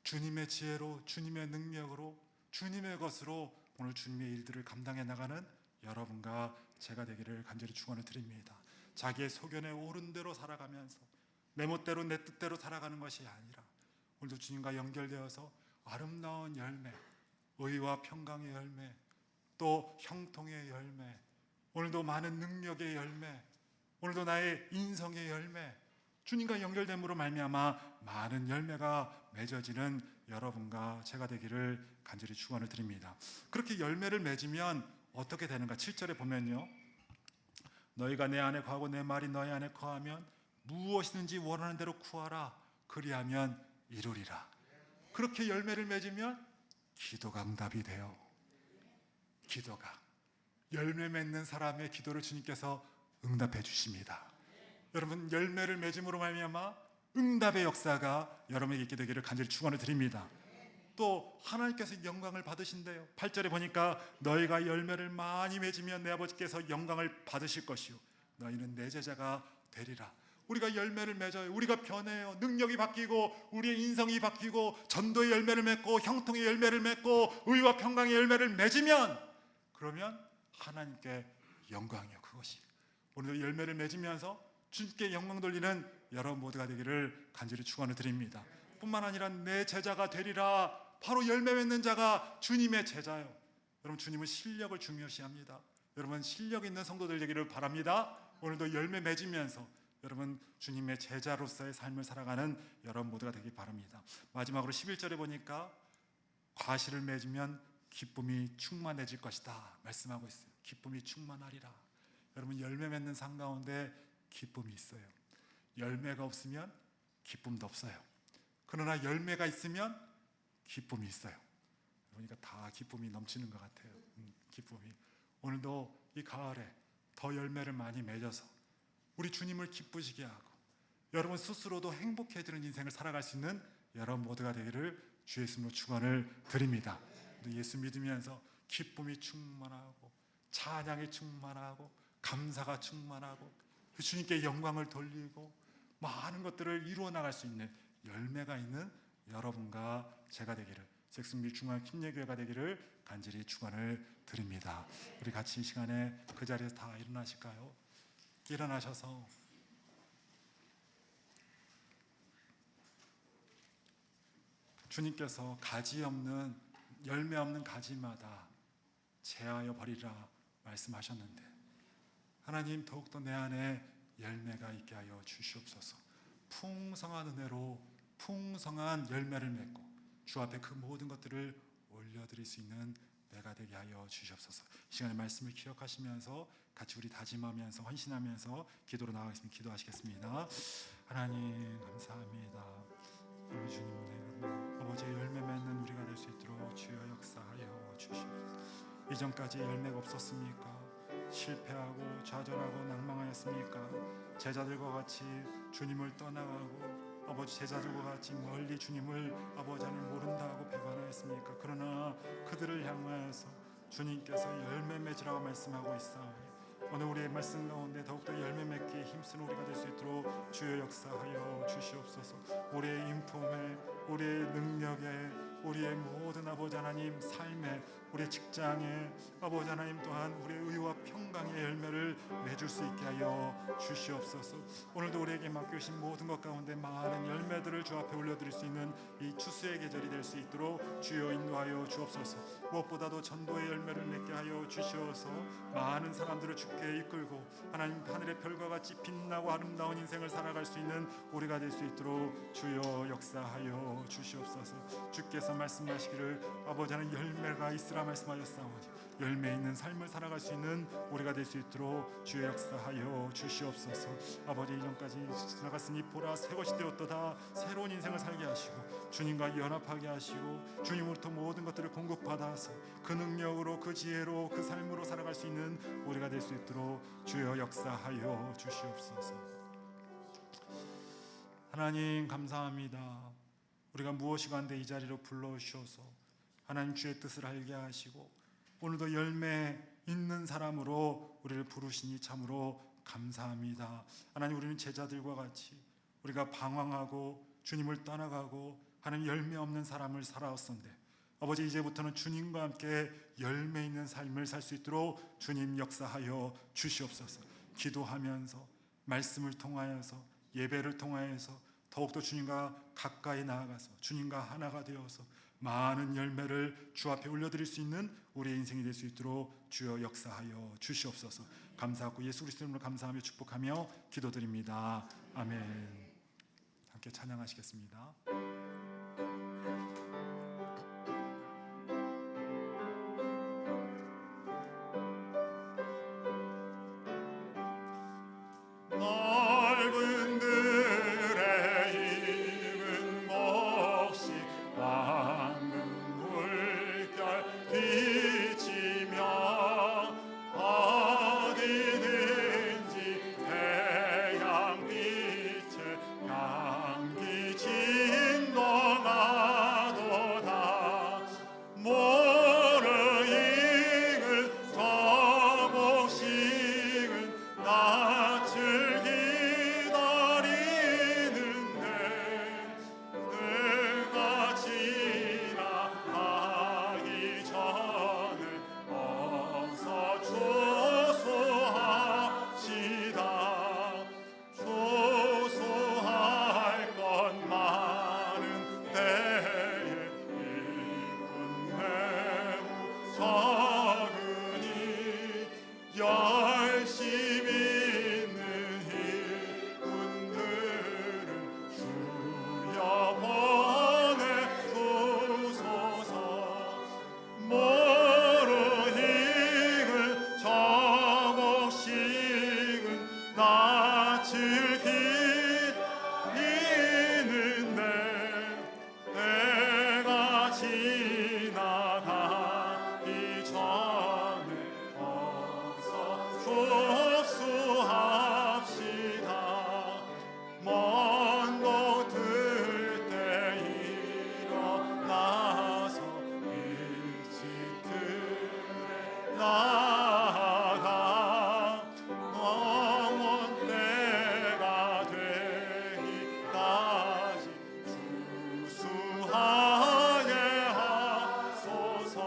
[SPEAKER 1] 주님의 지혜로 주님의 능력으로 주님의 것으로 오늘 주님의 일들을 감당해 나가는 여러분과 제가 되기를 간절히 축원을 드립니다. 자기의 소견에 옳은 대로 살아가면서 내 멋대로 내 뜻대로 살아가는 것이 아니라 오늘도 주님과 연결되어서 아름다운 열매, 의와 평강의 열매, 또 형통의 열매, 오늘도 많은 능력의 열매, 오늘도 나의 인성의 열매, 주님과 연결됨으로 말미암아 많은 열매가 맺어지는 여러분과 제가 되기를 간절히 축원을 드립니다. 그렇게 열매를 맺으면 어떻게 되는가? 7절에 보면요, 너희가 내 안에 거하고 내 말이 너희 안에 거하면 무엇이든지 원하는 대로 구하라. 그리하면 이루리라. 그렇게 열매를 맺으면 기도가 응답이 돼요. 기도가 열매 맺는 사람의 기도를 주님께서 응답해 주십니다. 여러분, 열매를 맺음으로 말미암아 응답의 역사가 여러분에게 있게 되기를 간절히 축원을 드립니다. 또 하나님께서 영광을 받으신대요. 8절에 보니까 너희가 열매를 많이 맺으면 내 아버지께서 영광을 받으실 것이요 너희는 내 제자가 되리라. 우리가 열매를 맺어요. 우리가 변해요. 능력이 바뀌고 우리의 인성이 바뀌고 전도의 열매를 맺고 형통의 열매를 맺고 의와 평강의 열매를 맺으면, 그러면 하나님께 영광이요, 그것이 오늘도 열매를 맺으면서 주님께 영광 돌리는 여러분 모두가 되기를 간절히 축원을 드립니다. 뿐만 아니라 내 제자가 되리라. 바로 열매 맺는 자가 주님의 제자요. 여러분, 주님은 실력을 중요시합니다. 여러분, 실력 있는 성도들 되기를 바랍니다. 오늘도 열매 맺으면서 여러분 주님의 제자로서의 삶을 살아가는 여러분 모두가 되기 바랍니다. 마지막으로 11절에 보니까 과실을 맺으면 기쁨이 충만해질 것이다 말씀하고 있어요. 기쁨이 충만하리라. 여러분, 열매 맺는 삶 가운데 기쁨이 있어요. 열매가 없으면 기쁨도 없어요. 그러나 열매가 있으면 기쁨이 있어요. 그러니까 다 기쁨이 넘치는 것 같아요. 기쁨이. 오늘도 이 가을에 더 열매를 많이 맺어서 우리 주님을 기쁘시게 하고 여러분 스스로도 행복해지는 인생을 살아갈 수 있는 여러분 모두가 되기를 주 예수님으로 축원을 드립니다. 예수 믿으면서 기쁨이 충만하고 찬양이 충만하고 감사가 충만하고 주님께 영광을 돌리고 많은 것들을 이루어 나갈 수 있는 열매가 있는 여러분과 제가 되기를, 잭슨빌 중앙 침례교회가 되기를 간절히 축원을 드립니다. 우리 같이 이 시간에 그 자리에서 다 일어나실까요? 일어나셔서 주님께서 가지 없는 열매 없는 가지마다 제하여 버리라 말씀하셨는데, 하나님 더욱더 내 안에 열매가 있게 하여 주시옵소서. 풍성한 은혜로 풍성한 열매를 맺고 주 앞에 그 모든 것들을 올려드릴 수 있는 내가 되게 하여 주시옵소서. 이 시간에 말씀을 기억하시면서 같이 우리 다짐하면서 헌신하면서 기도로 나가겠습니다. 기도하시겠습니다. 하나님 감사합니다. 우리 주님 은혜, 아버지의 열매 맺는 우리가 될 수 있도록 주여 역사하여 주시옵소서. 이전까지 열매가 없었습니까? 실패하고 좌절하고 낭망하였습니까? 제자들과 같이 주님을 떠나가고 아버지 제자들과 같이 멀리 주님을 아버지 하나님 모른다 하고 배반하였습니까? 그러나 그들을 향하여서 주님께서 열매 맺으라고 말씀하고 있사오니 오늘 우리의 말씀 가운데 더욱더 열매 맺기에 힘쓰는 우리가 될 수 있도록 주여 역사하여 주시옵소서. 우리의 인품에 우리의 능력에 우리의 모든 아버지 하나님 삶에 우리의 직장에 아버지 하나님 또한 우리의 의와 평강의 열매를 맺을 수 있게 하여 주시옵소서. 오늘도 우리에게 맡겨주신 모든 것 가운데 많은 열매들을 주 앞에 올려드릴 수 있는 이 추수의 계절이 될 수 있도록 주여 인도하여 주옵소서. 무엇보다도 전도의 열매를 맺게 하여 주시어서 많은 사람들을 주께 이끌고 하나님 하늘의 별과 같이 빛나고 아름다운 인생을 살아갈 수 있는 우리가 될 수 있도록 주여 역사하여 주시옵소서. 주께서 말씀하시기를 아버지 하나님 열매가 있으라 말씀하셨사오니 열매 있는 삶을 살아갈 수 있는 우리가 될 수 있도록 주의 역사하여 주시옵소서. 아버지 이전까지 지나갔으니 보라 새 것이 되었도다. 새로운 인생을 살게 하시고 주님과 연합하게 하시고 주님으로부터 모든 것들을 공급받아서 그 능력으로 그 지혜로 그 삶으로 살아갈 수 있는 우리가 될 수 있도록 주여 역사하여 주시옵소서. 하나님 감사합니다. 우리가 무엇이 간데 이 자리로 불러오셔서 하나님 주의 뜻을 알게 하시고 오늘도 열매 있는 사람으로 우리를 부르시니 참으로 감사합니다. 하나님, 우리는 제자들과 같이 우리가 방황하고 주님을 떠나가고 하나님 열매 없는 사람을 살아왔었는데 아버지 이제부터는 주님과 함께 열매 있는 삶을 살 수 있도록 주님 역사하여 주시옵소서. 기도하면서 말씀을 통하여서 예배를 통하여서 더욱더 주님과 가까이 나아가서 주님과 하나가 되어서 많은 열매를 주 앞에 올려드릴 수 있는 우리의 인생이 될 수 있도록 주여 역사하여 주시옵소서. 감사하고 예수 그리스도 이름으로 감사하며 축복하며 기도드립니다. 아멘. 함께 찬양하시겠습니다. 넓은 들에 입은 몫이 왕은 물결 뒤치며 어디든지 태양빛에 향기 진동하도다. 모르익은 저 곡식은 낯을 기다리는데 그가 지나가기 전에 어서 추수합시다. 추수할 것 많은 때에 일꾼 매우 적으니 열심히 있는 일꾼들을 주여 보내주소서. 모르익은 저 곡식은 낯을 기리는데 때가 지나가기 전에 어서 추수합시다. 먼 곳 들 때 일어나서 일찍 들에 나아가 영원 때가 되기까지 추수하게 하소서.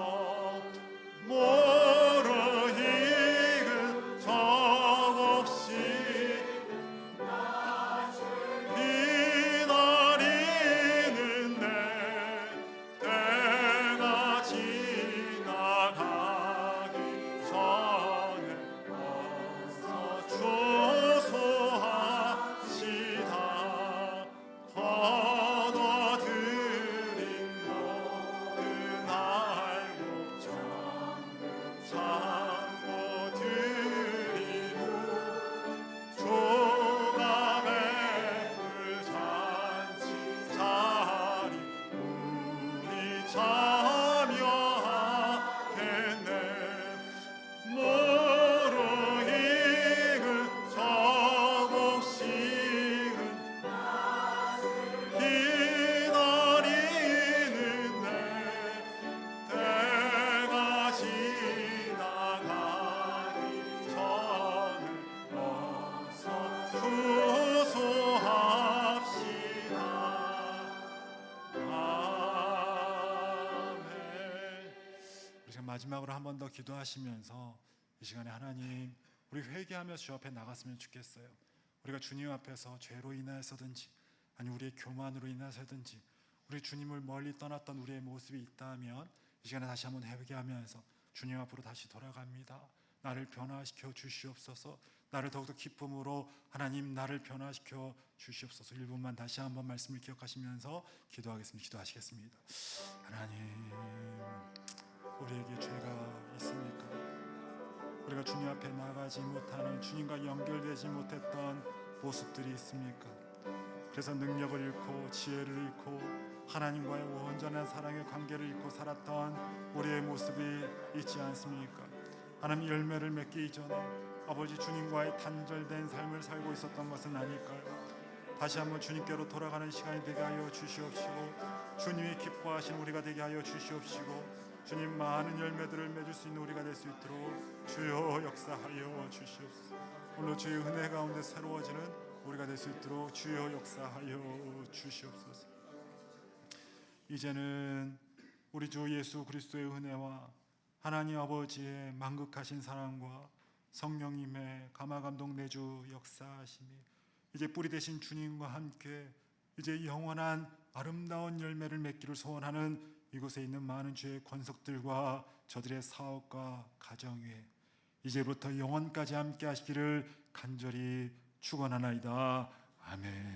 [SPEAKER 1] 모르익은 저 곡식 기다리는데 때가 지나가기 전에 어서 추수합시다. 거둬들인 모든 알곡 전부 참고 드리고 주가 베풀 잔치 자리 우리 참여하겠네. 모르익은 저 곡식은 기다리는데 때가 지나가기 전에 어서 추수합시다. 아멘. 우리 지금 마지막으로 한 번 더 기도하시면서 이 시간에 하나님, 우리 회개하며 주 앞에 나갔으면 좋겠어요. 우리가 주님 앞에서 죄로 인하여서든지 아니 우리의 교만으로 인하여서든지 우리 주님을 멀리 떠났던 우리의 모습이 있다면 이 시간에 다시 한번 회개하면서 주님 앞으로 다시 돌아갑니다. 나를 변화시켜 주시옵소서. 나를 더욱더 기쁨으로 하나님 나를 변화시켜 주시옵소서. 1분만 다시 한번 말씀을 기억하시면서 기도하겠습니다. 기도하시겠습니다. 하나님, 우리에게 죄가 있습니까? 우리가 주님 앞에 나가지 못하는, 주님과 연결되지 못했던 모습들이 있습니까? 그래서 능력을 잃고 지혜를 잃고 하나님과의 온전한 사랑의 관계를 잃고 살았던 우리의 모습이 있지 않습니까? 하나님, 열매를 맺기 이전에 아버지 주님과의 단절된 삶을 살고 있었던 것은 아닐까요? 다시 한번 주님께로 돌아가는 시간이 되게 하여 주시옵시고 주님이 기뻐하시는 우리가 되게 하여 주시옵시고 주님 많은 열매들을 맺을 수 있는 우리가 될 수 있도록 주여 역사하여 주시옵소서. 오늘 주의 은혜 가운데 새로워지는 우리가 될 수 있도록 주여 역사하여 주시옵소서. 이제는 우리 주 예수 그리스도의 은혜와 하나님 아버지의 만극하신 사랑과 성령님의 감화감동 내주 역사하심이 이제 뿌리 되신 주님과 함께 이제 영원한 아름다운 열매를 맺기를 소원하는 이곳에 있는 많은 주의 권속들과 저들의 사업과 가정 위에 이제부터 영원까지 함께 하시기를 간절히 축원하나이다. 아멘.